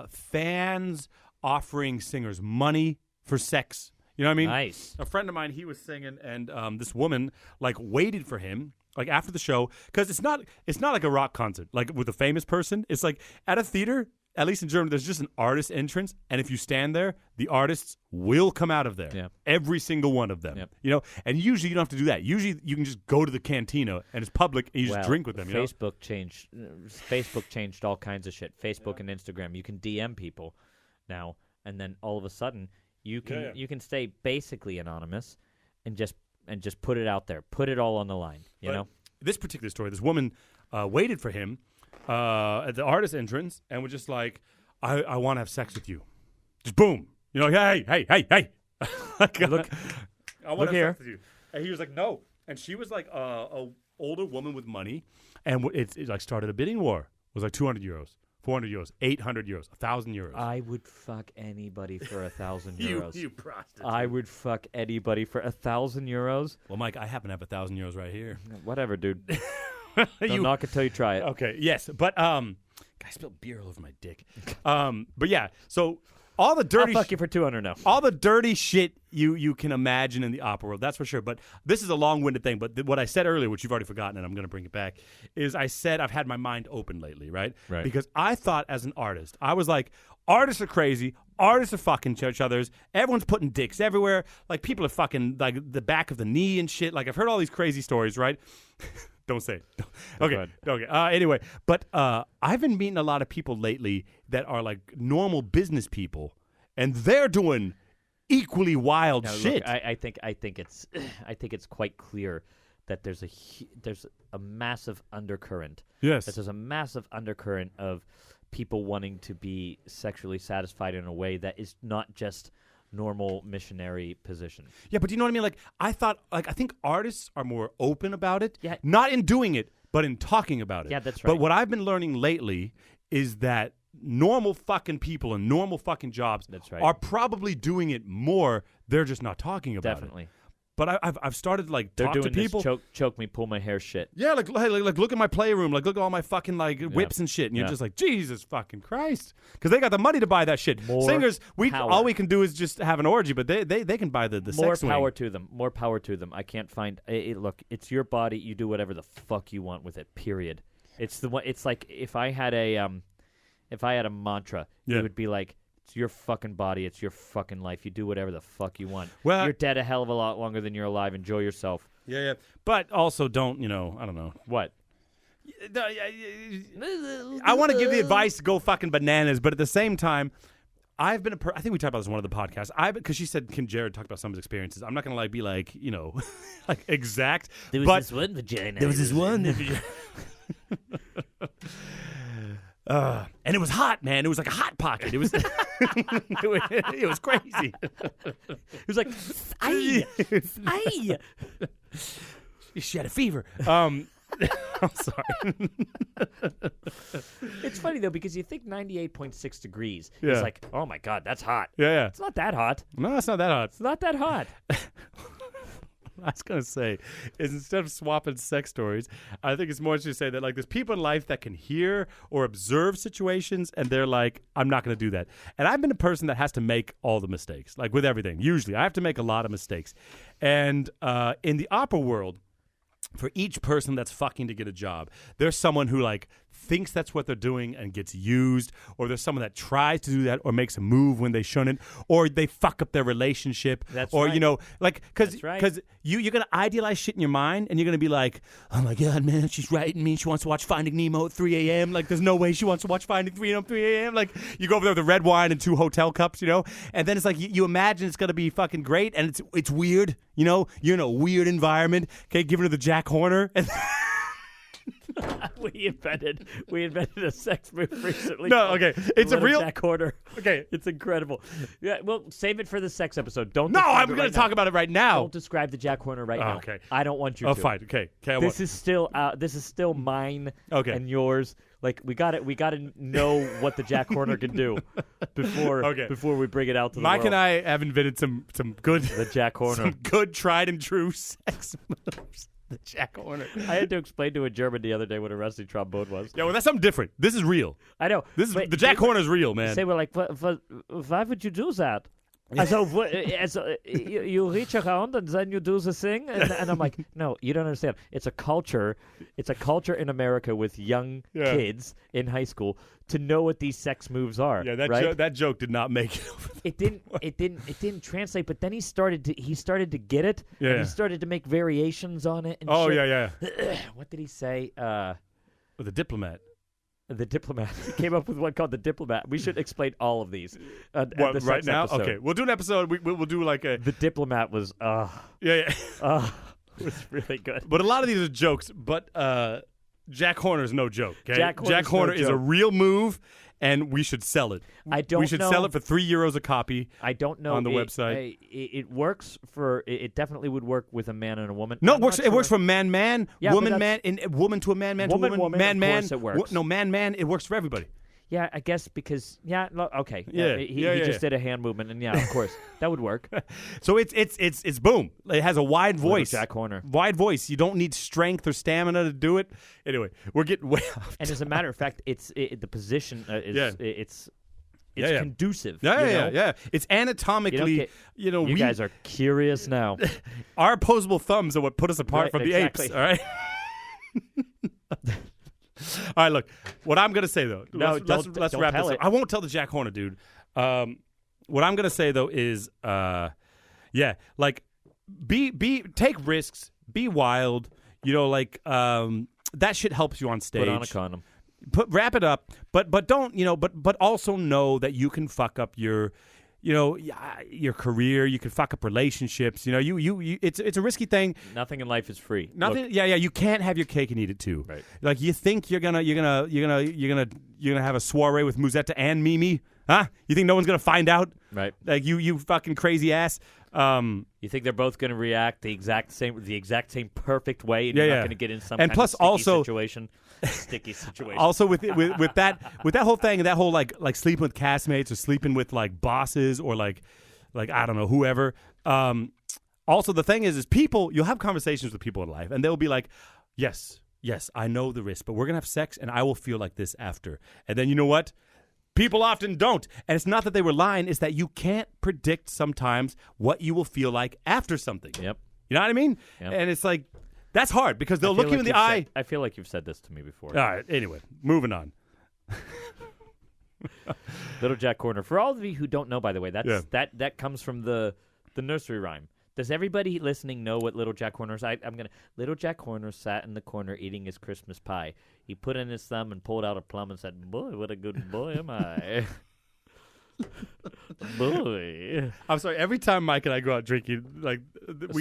fans offering singers money for sex. You know what I mean? Nice. A friend of mine, he was singing, and this woman like waited for him like after the show, because it's not like a rock concert like with a famous person. It's like at a theater, at least in Germany, there's just an artist entrance, and if you stand there, the artists will come out of there. Yeah. Every single one of them. Yep. You know, and usually you don't have to do that. Usually you can just go to the cantina and it's public, and you just drink with them. You know? Facebook changed all kinds of shit. Facebook and Instagram, you can DM people now, and then all of a sudden you can stay basically anonymous and just put it out there, put it all on the line. You know, this particular story, this woman waited for him at the artist entrance and was just like, I want to have sex with you. Just boom. You know, like, hey. Like, Look I want to here. have sex with you. And he was like, no. And she was like a older woman with money, and it like started a bidding war. It was like 200 euros, 400 euros, 800 euros, 1,000 euros. I would fuck anybody for 1,000 euros. You prostitute. I would fuck anybody for 1,000 euros. Well, Mike, I happen to have 1,000 euros right here. Whatever, dude. Don't knock it till you try it. Okay, yes, but I spilled beer all over my dick. But yeah, so all the dirty. I'll fuck you for 200 now. All the dirty shit you can imagine in the opera world, that's for sure. But this is a long-winded thing. But what I said earlier, which you've already forgotten, and I'm going to bring it back, is I said I've had my mind open lately, right? Right. Because I thought as an artist, I was like, artists are crazy. Artists are fucking each other's. Everyone's putting dicks everywhere. Like, people are fucking, like, the back of the knee and shit. Like, I've heard all these crazy stories, right? Don't say it. Okay. Anyway, but I've been meeting a lot of people lately that are, like, normal business people, and they're doing equally wild shit. Look, I think it's quite clear that there's a massive undercurrent. Yes. That there's a massive undercurrent of people wanting to be sexually satisfied in a way that is not just normal missionary position. Yeah, but do you know what I mean? Like, I think artists are more open about it. Yeah. Not in doing it, but in talking about it. Yeah, that's But right. what I've been learning lately is that normal fucking people and normal fucking jobs That's right. are probably doing it more. They're just not talking about Definitely. it. But I've started like They're talk doing to people. this choke me, pull my hair shit. Yeah, like look at my playroom. Like, look at all my fucking like whips and shit. And you're Yeah. just like, Jesus fucking Christ, because they got the money to buy that shit. More Singers, power. all we can do is just have an orgy, but they can buy the More sex swing. power to them. More power to them. I can't find. Look, it's your body. You do whatever the fuck you want with it. Period. It's the one. It's like if I had a mantra, Yeah. it would be like, it's your fucking body. It's your fucking life. You do whatever the fuck you want. Well, you're dead a hell of a lot longer than you're alive. Enjoy yourself. Yeah. But also don't, I don't know. What? I want to give the advice to go fucking bananas, but at the same time, I've been I think we talked about this in one of the podcasts. Because she said, can Jared talk about some of his experiences? I'm not going to be like, like exact. There was this one vagina. There was this one. And it was hot, man. It was like a hot pocket. It was, it was crazy. It was like, aye. She had a fever. I'm sorry. It's funny though because you think 98.6 degrees Yeah. is like, oh my god, that's hot. Yeah. It's not that hot. No, it's not that hot. It's not that hot. I was going to say is instead of swapping sex stories, I think it's more to say that like there's people in life that can hear or observe situations and they're like, I'm not going to do that. And I've been a person that has to make all the mistakes, like with everything. Usually I have to make a lot of mistakes. And in the opera world, for each person that's fucking to get a job, there's someone who like thinks that's what they're doing and gets used, or there's someone that tries to do that or makes a move when they shouldn't, or they fuck up their relationship. That's or, right. Like, because That's right. you're going to idealize shit in your mind and you're going to be like, oh my God, man, she's writing me. She wants to watch Finding Nemo at 3 a.m. Like, there's no way she wants to watch Finding Nemo at 3 a.m. Like, you go over there with the red wine and 2 hotel cups, and then it's like you imagine it's going to be fucking great and it's weird, you're in a weird environment, okay, giving her the Jack Horner. And we invented a sex move recently. No, okay. It's a Little real. Jack Horner. Okay. It's incredible. Yeah, well, save it for the sex episode. Don't. No, describe I'm it going right to talk now. about it right now. Don't describe the Jack Horner right now. Okay. I don't want you Oh, to. fine. Okay. Okay. I This won't. is still mine. Okay. And yours. Like we got to know what the Jack Horner can do before we bring it out to the Mike world. and I have invented some good The Jack Horner. some good tried and true sex moves. The Jack Horner. I had to explain to a German the other day what a rusty trombone was. Yeah, well, that's something different. This is real. I know. This is but the Jack they- Horner is real, man. They were like, why would you do that? You reach around and then you do the thing, and I'm like, no, you don't understand. It's a culture. It's a culture in America with young kids in high school to know what these sex moves are. Yeah, that right? that joke did not make it over. It didn't translate. But then he started to get it. Yeah. And he started to make variations on it. And Oh shit. yeah. What did he say? The diplomat. The Diplomat. He came up with one called The Diplomat. We should explain all of these. At the What, sex right now? episode. Okay, we'll do an episode. We'll do like a The Diplomat was yeah. was really good. But a lot of these are jokes. But Jack Horner is no joke. Okay? Jack Horner's Horner no is a joke. real move, and we should sell it. I don't We should know. sell it for €3 a copy. I don't know on the website. It works for. It definitely would work with a man and a woman. No, I'm it works. not It works sure. from man, Yeah, but woman, that's- man, and woman to a man, to a Woman, woman, woman, man, of course it works. No, man. It works for everybody. Yeah, I guess because okay. Yeah, he yeah, just did a hand movement, and yeah, of course that would work. So it's boom. It has a wide voice. Jack Horner. Wide voice. You don't need strength or stamina to do it. Anyway, we're getting way off. And as a matter of fact, the position is Yeah. it's Yeah. conducive. Yeah. you know? It's anatomically, You we guys are curious now. our opposable thumbs are what put us apart Right, from the exactly. apes. All right. All right. Look, what I'm gonna say though. No, let's don't wrap tell this it. up. I won't tell the Jack Horner, dude. What I'm gonna say though is, like, take risks, be wild. That shit helps you on stage. Put on a condom. Wrap it up, but don't, but also know that you can fuck up your career. You can fuck up relationships. It's a risky thing. Nothing in life is free. Nothing. Look, You can't have your cake and eat it too. Right. Like, you think you're gonna have a soiree with Musetta and Mimi, huh? You think no one's gonna find out? right. Like, you fucking crazy ass. You think they're both going to react the exact same perfect way, and Yeah, you're yeah. not going to get in some And kind plus of sticky also- situation. Sticky situation. Also with that whole thing, that whole like sleeping with castmates or sleeping with like bosses or like I don't know, whoever. Also, the thing is people, you'll have conversations with people in life, and they'll be like, yes, I know the risk, but we're gonna have sex, and I will feel like this after. And then you know what? People often don't, and it's not that they were lying; it's that you can't predict sometimes what you will feel like after something. Yep. You know what I mean? Yep. And it's like, that's hard because they'll I feel look you in like the you've eye. said- I feel like you've said this to me before. All right. Anyway, moving on. Little Jack Horner. For all of you who don't know, by the way, Yeah. that comes from the nursery rhyme. Does everybody listening know what Little Jack Horner is? Little Jack Horner sat in the corner eating his Christmas pie. He put in his thumb and pulled out a plum and said, "Boy, what a good boy am I." Boy. I'm sorry. Every time Mike and I go out drinking, like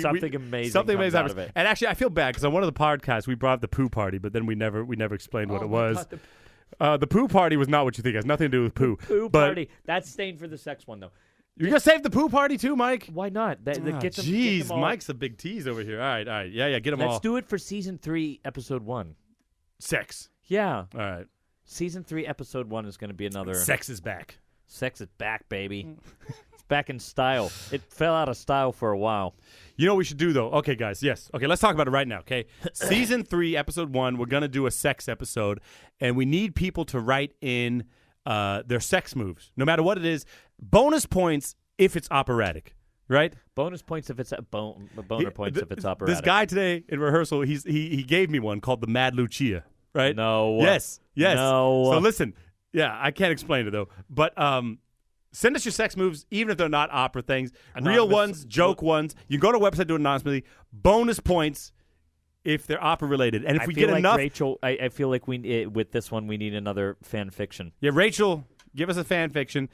Something amazing something comes amazing out happens. of it. And actually, I feel bad because on one of the podcasts we brought up the poo party, but then we never explained what Oh it my was. God, The poo party was not what you think. It has nothing to do with poo. poo but party. That's staying for the sex one, though. You're gonna save the poo party too, Mike? Why not? Get them Jeez, all- Mike's a big tease over here. All right, yeah, get them Let's all. do it for season 3, episode 1. Sex. Yeah, All right, season 3, episode 1 is going to be another. sex is back. Sex is back, baby. It's back in style. It fell out of style for a while. You know what we should do, though? Okay, guys, yes. Okay, let's talk about it right now, okay? Season 3, episode 1, we're going to do a sex episode, and we need people to write in their sex moves, no matter what it is. Bonus points if it's operatic, right? Bonus points if it's boner points if it's operatic. This guy today in rehearsal, he gave me one called the Mad Lucia, right? No. Yes. No. So listen, yeah, I can't explain it, though, but send us your sex moves, even if they're not opera things. Real Anonymous. ones, joke ones. You go to our website, do it anonymously. Bonus points if they're opera related. And if I we feel get like enough. Rachel, I feel like with this one we need another fan fiction. Yeah, Rachel, give us a fan fiction.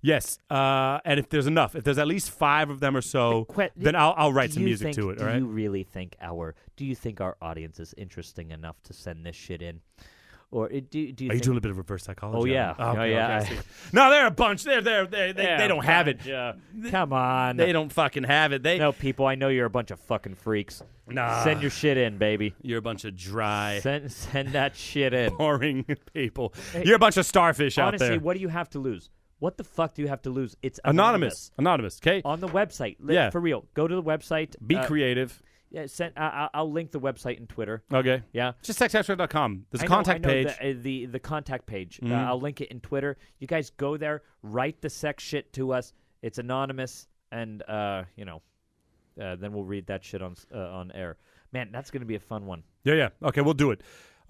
Yes, and if there's enough, if there's at least 5 of them or so, then I'll write some music to it. All right. Do you really think our audience is interesting enough to send this shit in, or do you? Are you doing a bit of reverse psychology? Oh yeah, Okay. No, they're a bunch. They don't have it. Yeah. Come on, they don't fucking have it. No, people, I know you're a bunch of fucking freaks. Nah, send your shit in, baby. You're a bunch of dry, send that shit in. Boring people. Hey, you're a bunch of starfish honestly, out there. What do you have to lose? What the fuck do you have to lose? It's anonymous. Okay. On the website. Yeah. For real. Go to the website. Be creative. Yeah. I'll link the website and Twitter. Okay. Yeah. Just sexextra.com. There's a contact page. The contact page. Mm-hmm. I'll link it in Twitter. You guys go there. Write the sex shit to us. It's anonymous, and then we'll read that shit on air. Man, that's gonna be a fun one. Yeah. Okay, we'll do it.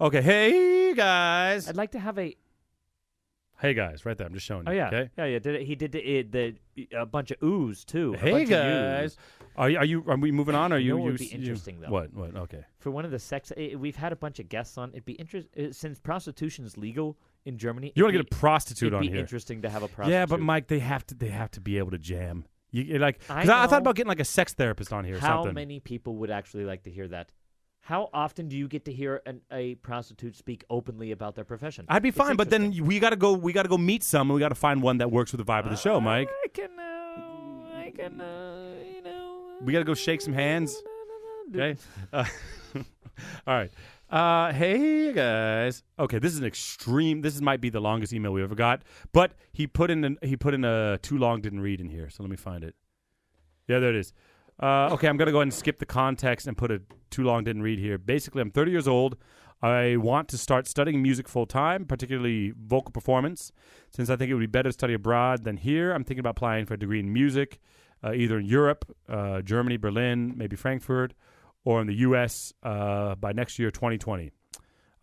Okay. Hey guys. I'd like to have a. Hey guys, right there. I'm just showing you. Oh yeah, okay? yeah. He did a bunch of oohs too. Hey guys, are we moving on? Or you know what would be interesting though? What? Okay. For one of the sex, we've had a bunch of guests on. It'd be interesting since prostitution is legal in Germany. You want to get a prostitute on here? It'd be interesting to have a prostitute. Yeah, but Mike, they have to be able to jam. I thought about getting like a sex therapist on here. How or something. many people would actually like to hear that? How often do you get to hear a prostitute speak openly about their profession? I'd be fine, but then we gotta go meet some, and we gotta find one that works with the vibe of the show, Mike. I can, we gotta go shake some hands. Okay. All right. Hey guys. Okay, this is an extreme. This might be the longest email we ever got, but he put in a too long didn't read in here. So let me find it. Yeah, there it is. Okay, I'm going to go ahead and skip the context and put a too long didn't read here. Basically, I'm 30 years old. I want to start studying music full-time, particularly vocal performance, since I think it would be better to study abroad than here. I'm thinking about applying for a degree in music, either in Europe, Germany, Berlin, maybe Frankfurt, or in the U.S. By next year, 2020.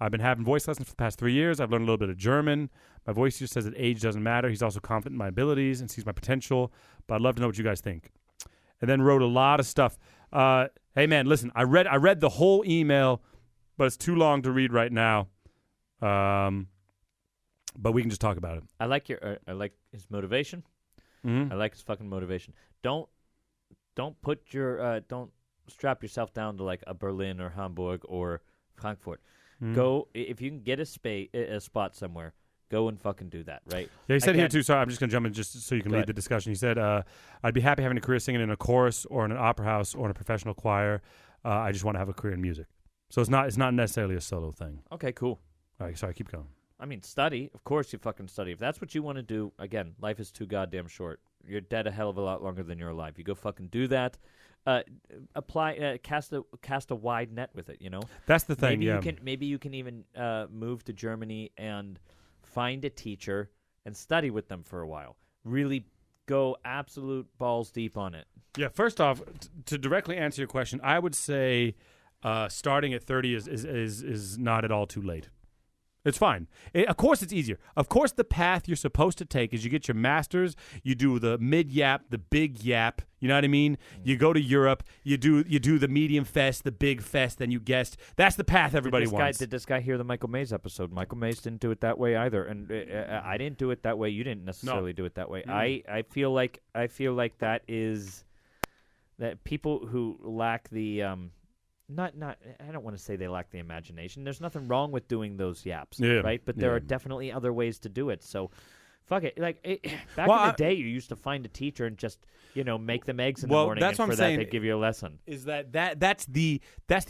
I've been having voice lessons for the past 3 years. I've learned a little bit of German. My voice teacher says that age doesn't matter. He's also confident in my abilities and sees my potential, but I'd love to know what you guys think. And then wrote a lot of stuff. Hey man, listen, I read the whole email, but it's too long to read right now. But we can just talk about it. I like his motivation. Mm-hmm. I like his fucking motivation. Don't put your don't strap yourself down to like a Berlin or Hamburg or Frankfurt. Mm-hmm. Go if you can get a spot somewhere. Go and fucking do that, right? Yeah, he said here too. Sorry, I'm just gonna jump in just so you can lead the discussion. He said, "I'd be happy having a career singing in a chorus or in an opera house or in a professional choir. I just want to have a career in music. So it's not necessarily a solo thing." Okay, cool. All right, sorry, keep going. I mean, study. Of course, you fucking study. If that's what you want to do, again, life is too goddamn short. You're dead a hell of a lot longer than you're alive. You go fucking do that. Cast a wide net with it. You know. That's the thing. Maybe you can even move to Germany and find a teacher and study with them for a while. Really go absolute balls deep on it. Yeah, first off, to directly answer your question, I would say starting at 30 is not at all too late. It's fine. Of course, it's easier. Of course, the path you're supposed to take is you get your master's, you do the mid-yap, the big yap, you know what I mean? You go to Europe, you do the medium fest, the big fest, then you guest. That's the path everybody wants. Did this guy hear the Michael Mays episode? Michael Mays didn't do it that way either, and I didn't do it that way. You didn't necessarily do it that way. Mm-hmm. I feel like that is that people who lack the Not. I don't want to say they lack the imagination. There's nothing wrong with doing those yaps, right? But there are definitely other ways to do it. So, fuck it. Like back in the day, you used to find a teacher and just make them eggs in the morning. That's and what for I'm saying. That they give you a lesson. Is that's the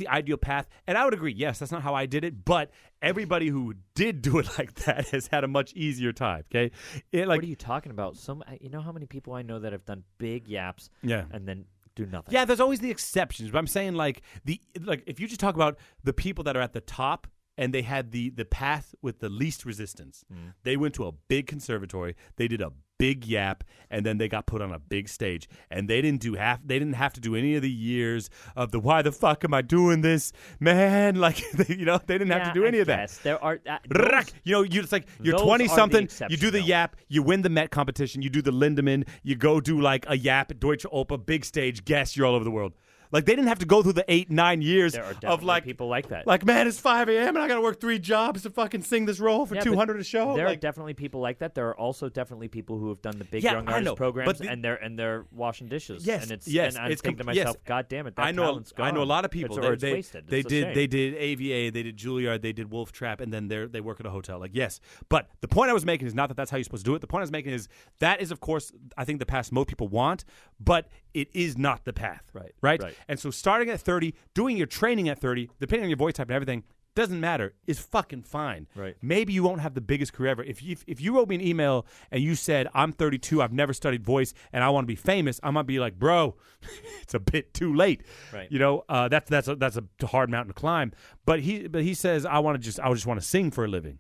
ideal path? And I would agree. Yes, that's not how I did it, but everybody who did do it like that has had a much easier time. Okay, what are you talking about? You know how many people I know that have done big yaps, and then do nothing. Yeah, there's always the exceptions, but I'm saying if you just talk about the people that are at the top and they had the path with the least resistance. Mm. They went to a big conservatory, they did a big yap, and then they got put on a big stage. And they didn't have to do any of the years of the why the fuck am I doing this, man? Like they didn't have to do any of that. There are you're 20 something, you do the yap, you win the Met competition, you do the Lindemann, you go do like a yap at Deutsche Oper, big stage, guest, you're all over the world. Like they didn't have to go through the 8-9 years There are of definitely like people like that. Like, man, it's 5 a.m. and I got to work 3 jobs to fucking sing this role for Yeah, $200 but a show. There are Like, definitely people like that. There are also definitely people who have done the big Yeah, young I artist know, programs but and they're washing dishes. Yes, and it's yes, and I'm it's thinking to yes. myself, God damn it, that I know talent's gone. a lot of people. It's They wasted. they It's a did shame. they did AVA, they did Juilliard, they did Wolf Trap, and then they work at a hotel. Like, yes, but the point I was making is not that that's how you're supposed to do it. The point I was making is that is, of course, I think the path most people want, but it is not the path. Right. And so starting at 30, doing your training at 30, depending on your voice type and everything, doesn't matter, is fucking fine. Right. Maybe you won't have the biggest career ever. If you wrote me an email and you said, I'm 32, I've never studied voice, and I want to be famous, I'm going to be like, bro, it's a bit too late. Right. You know, that's a hard mountain to climb. But he says, I just want to sing for a living.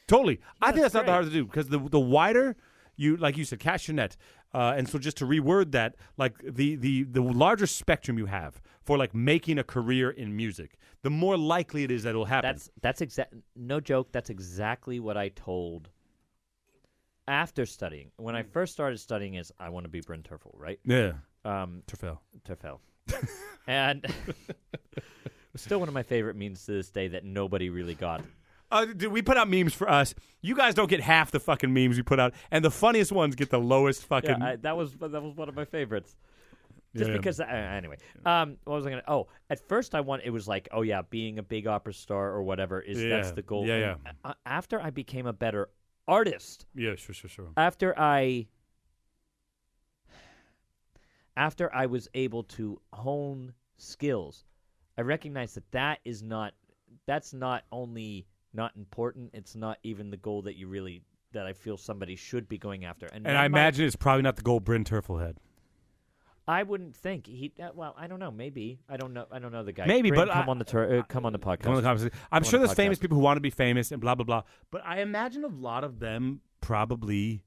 Totally. I think that's not that hard to do, because the wider you, like you said, cast your net. And so just to reword that, like the larger spectrum you have for like making a career in music, the more likely it is that it'll happen. That's no joke. That's exactly what I told after studying. When I first started studying, is I want to be Bryn Terfel, right? Yeah. Terfel. And still one of my favorite memes to this day that nobody really got. Dude, we put out memes for us. You guys don't get half the fucking memes we put out, and the funniest ones get the lowest fucking. Yeah, that was one of my favorites. Just Yeah. because, anyway. What was I gonna? Oh, at first it was like, oh yeah, being a big opera star or whatever that's the goal. Yeah, And, after I became a better artist, Yeah, sure. after I was able to hone skills, I recognized that's not only not important, it's not even the goal that I feel somebody should be going after. And I imagine it's probably not the goal Bryn Terfel had. I wouldn't think he. Well, I don't know. Maybe I don't know. I don't know the guy. Maybe, Bryn, but come on the podcast. Come on the conversation. I'm sure there's famous people who want to be famous and blah blah blah. But I imagine a lot of them probably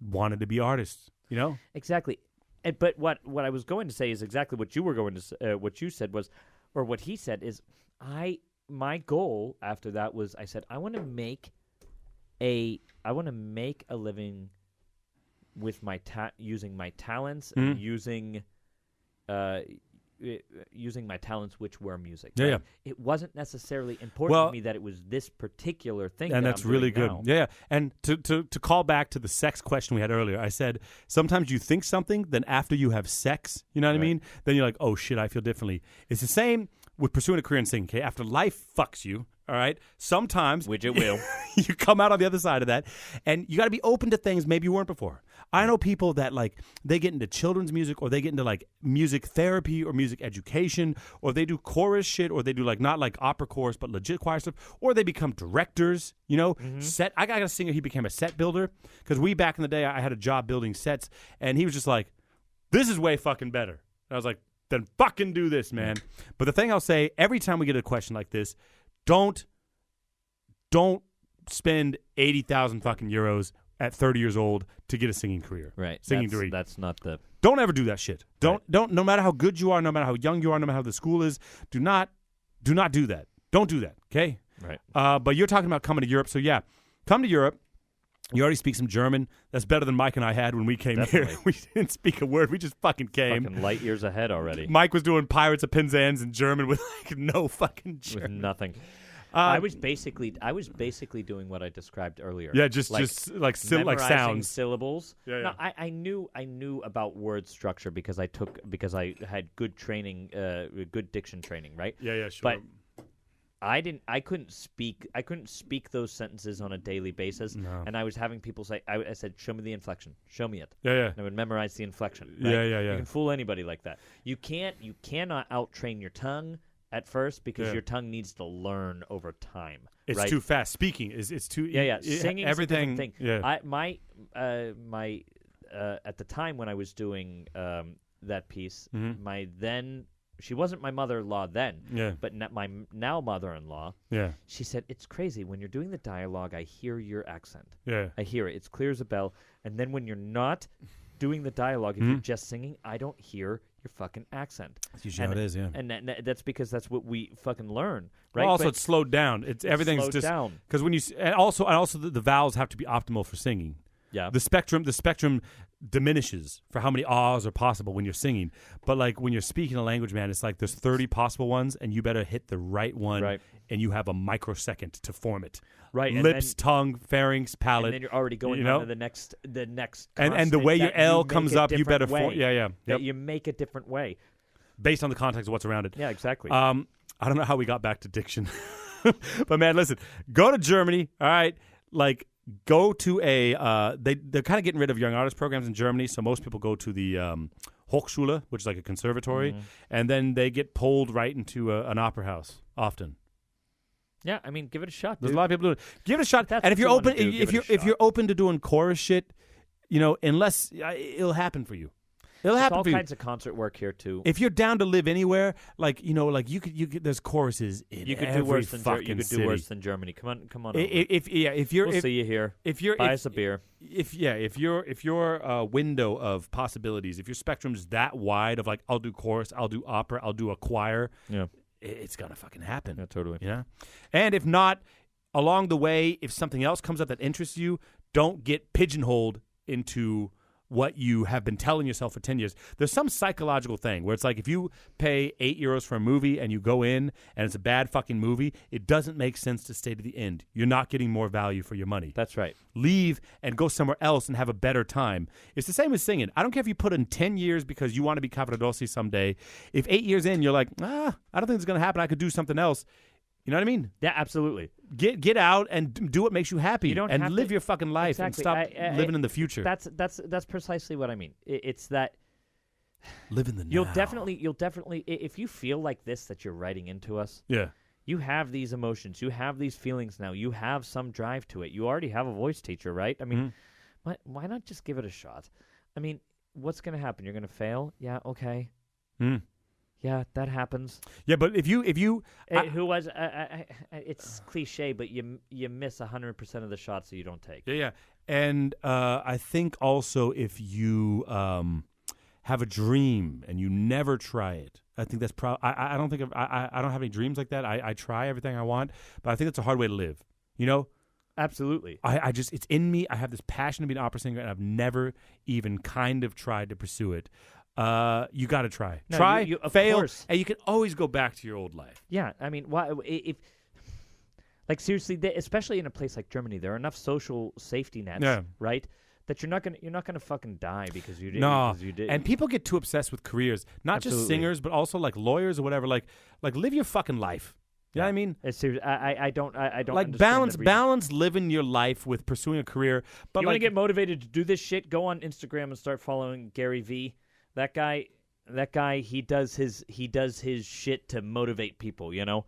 wanted to be artists. You know, Exactly. But what I was going to say is exactly what you were going to say, what you said was, or what he said is, my goal after that was, I said I want to make a living with my using my talents and using my talents, which were music. Yeah, right? yeah. It wasn't necessarily important to me that it was this particular thing. and that that's I'm really doing good. now. Yeah. And to call back to the sex question we had earlier, I said sometimes you think something, then after you have sex, you know what I mean? Then you're like, oh shit, I feel differently. It's the same with pursuing a career in singing. Okay, after life fucks you, all right. Sometimes, Which it will. you come out on the other side of that, and you got to be open to things maybe you weren't before. I know people that like they get into children's music, or they get into like music therapy or music education, or they do chorus shit, or they do like not like opera chorus but legit choir stuff, or they become directors. You know, set. I got a singer. He became a set builder because back in the day I had a job building sets, and he was just like, "This is way fucking better." And I was like, "Then fucking do this, man." But the thing I'll say every time we get a question like this, don't spend 80,000 fucking euros at 30 years old to get a singing career. Right. Singing degree. That's not the. Don't ever do that shit. Don't no matter how good you are, no matter how young you are, no matter how the school is, do not do that. Don't do that, okay? Right. But you're talking about coming to Europe, so yeah. Come to Europe. You already speak some German. That's better than Mike and I had when we came here. We didn't speak a word. We just fucking came. Fucking light years ahead already. Mike was doing Pirates of Penzance in German with like no fucking With German. nothing. I was basically doing what I described earlier. Yeah, just like memorizing sounds. syllables. Yeah, yeah. No, I knew about word structure because I had good training, good diction training, right? Yeah, sure. But I couldn't speak those sentences on a daily basis, and I was having people say, I said, show me the inflection, show me it. Yeah. And I would memorize the inflection. Right? Yeah. You can fool anybody like that. You cannot out-train your tongue at first because your tongue needs to learn over time. It's right? too fast. Speaking is too. Yeah. Singing everything. Is a different thing. Yeah. My at the time when I was doing that piece, she wasn't my mother-in-law then. Yeah. But my now mother-in-law. Yeah. She said, it's crazy. When you're doing the dialogue, I hear your accent. Yeah. I hear it. It's clear as a bell. And then when you're not doing the dialogue, if you're just singing, I don't hear your fucking accent. That's usually how it is, yeah. And that's because that's what we fucking learn, right? Well, also, But it's slowed down. Everything's slowed just down. because when you and also the vowels have to be optimal for singing. Yeah. The spectrum diminishes for how many ahs are possible when you're singing. But like when you're speaking a language, man, it's like there's 30 possible ones, and you better hit the right one, Right. and you have a microsecond to form it. Right, and Lips, then- tongue, pharynx, palate. And then you're already going you know? on to the next And the way your consonant that L you comes make a up, you better different form. way, Yeah. that you make a different way. Based on the context of what's around it. Yeah, exactly. I don't know how we got back to diction. But man, listen, go to Germany, all right? Like, go to they're kind of getting rid of young artist programs in Germany, so most people go to the Hochschule, which is like a conservatory, and then they get pulled right into an opera house often. Yeah, I mean, give it a shot, There's dude. a lot of people doing it. Give it a shot. That's And if what you're you wanna open, do, give it a if you're shot. open to doing chorus shit, unless it'll happen for you. It'll There's happen all for you. kinds of concert work here too. If you're down to live anywhere, like you could there's choruses in You could every do worse than fucking you could city. do worse than Germany. Come on. Over. If you're We'll see you here. if you're Buy if, us a beer. if your window of possibilities, if your spectrum's that wide of like I'll do chorus, I'll do opera, I'll do a choir, Yeah, it's gonna fucking happen. yeah, totally. You know? And if not, along the way, if something else comes up that interests you, don't get pigeonholed into what you have been telling yourself for 10 years. There's some psychological thing where it's like if you pay €8 for a movie and you go in and it's a bad fucking movie, it doesn't make sense to stay to the end. You're not getting more value for your money. That's right. Leave and go somewhere else and have a better time. It's the same as singing. I don't care if you put in 10 years because you want to be Cavaradossi someday. If 8 years in, you're like, I don't think it's going to happen. I could do something else. You know what I mean? Yeah, absolutely. Get out and do what makes you happy. You don't and have live to- your fucking life Exactly. and stop living in the future. That's precisely what I mean. It's that Live in the now. you'll definitely if you feel like this that you're writing into us, Yeah. you have these emotions, you have these feelings now, you have some drive to it. You already have a voice teacher, right? I mean, why not just give it a shot? I mean, what's going to happen? You're going to fail? Yeah, okay. Yeah, that happens. Yeah, but if you Who was? It's cliche, but you miss 100% of the shots that you don't take. yeah, and I think also if you have a dream and you never try it, I think that's I don't think I don't have any dreams like that. I try everything I want, but I think that's a hard way to live. You know. Absolutely. I just it's in me. I have this passion to be an opera singer, and I've never even kind of tried to pursue it. You got to try. No, Try, you of fail, course. and you can always go back to your old life. Yeah, I mean, why if like seriously, especially in a place like Germany, there are enough social safety nets, Yeah. right? That you're not gonna fucking die because you did. No, because you did. and people get too obsessed with careers, not just Absolutely. singers, but also like lawyers or whatever. Like live your fucking life. You know what I mean? It's serious. I don't Like understand balance the reason. balance living your life with pursuing a career. But You want to like, get motivated to do this shit? Go on Instagram and start following Gary V. That guy, he does his shit to motivate people. You know,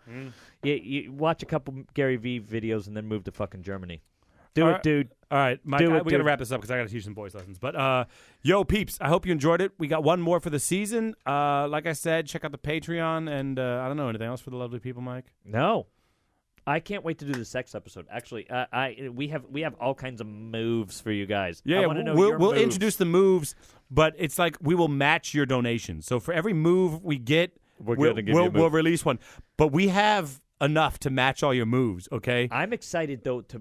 you watch a couple Gary V videos and then move to fucking Germany. Do All it, right. dude. all right, Mike, Do we it, got to dude. wrap this up because I got to teach some voice lessons. But yo, peeps, I hope you enjoyed it. We got one more for the season. Like I said, check out the Patreon, and I don't know anything else for the lovely people, Mike. No, I can't wait to do the sex episode. Actually, we have all kinds of moves for you guys. I Yeah, wanna know we'll your we'll moves. introduce the moves, but it's like we will match your donation. So for every move we get, We're we'll, gonna give you a move. we'll release one. But we have enough to match all your moves. Okay. I'm excited though to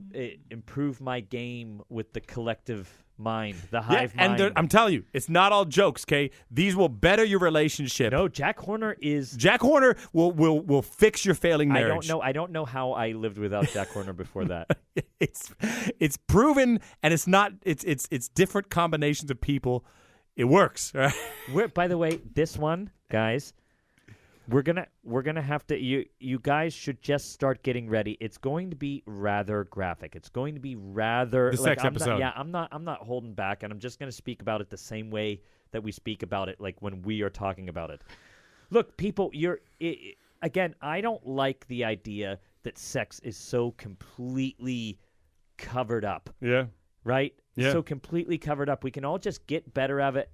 improve my game with the collective mind, the hive mind. and I'm telling you, it's not all jokes. Okay, these will better your relationship. No, Jack Horner is. Jack Horner will fix your failing marriage. I don't know how I lived without Jack Horner before that. It's proven, and it's not. It's different combinations of people. It works. Right? By the way, this one, guys, we're gonna have to. You guys should just start getting ready. It's going to be rather graphic. It's going to be rather The sex episode. I'm not holding back, and I'm just gonna speak about it the same way that we speak about it, like when we are talking about it. Look, people, again, I don't like the idea that sex is so completely covered up. Yeah. Right? Yeah. So completely covered up. We can all just get better at it,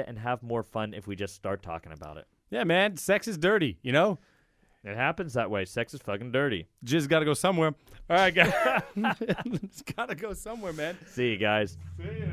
and have more fun if we just start talking about it. Yeah, man. Sex is dirty. You know. It happens that way. Sex is fucking dirty. Just got to go somewhere. All right, guys. It's got to go somewhere, man. See you guys. See ya.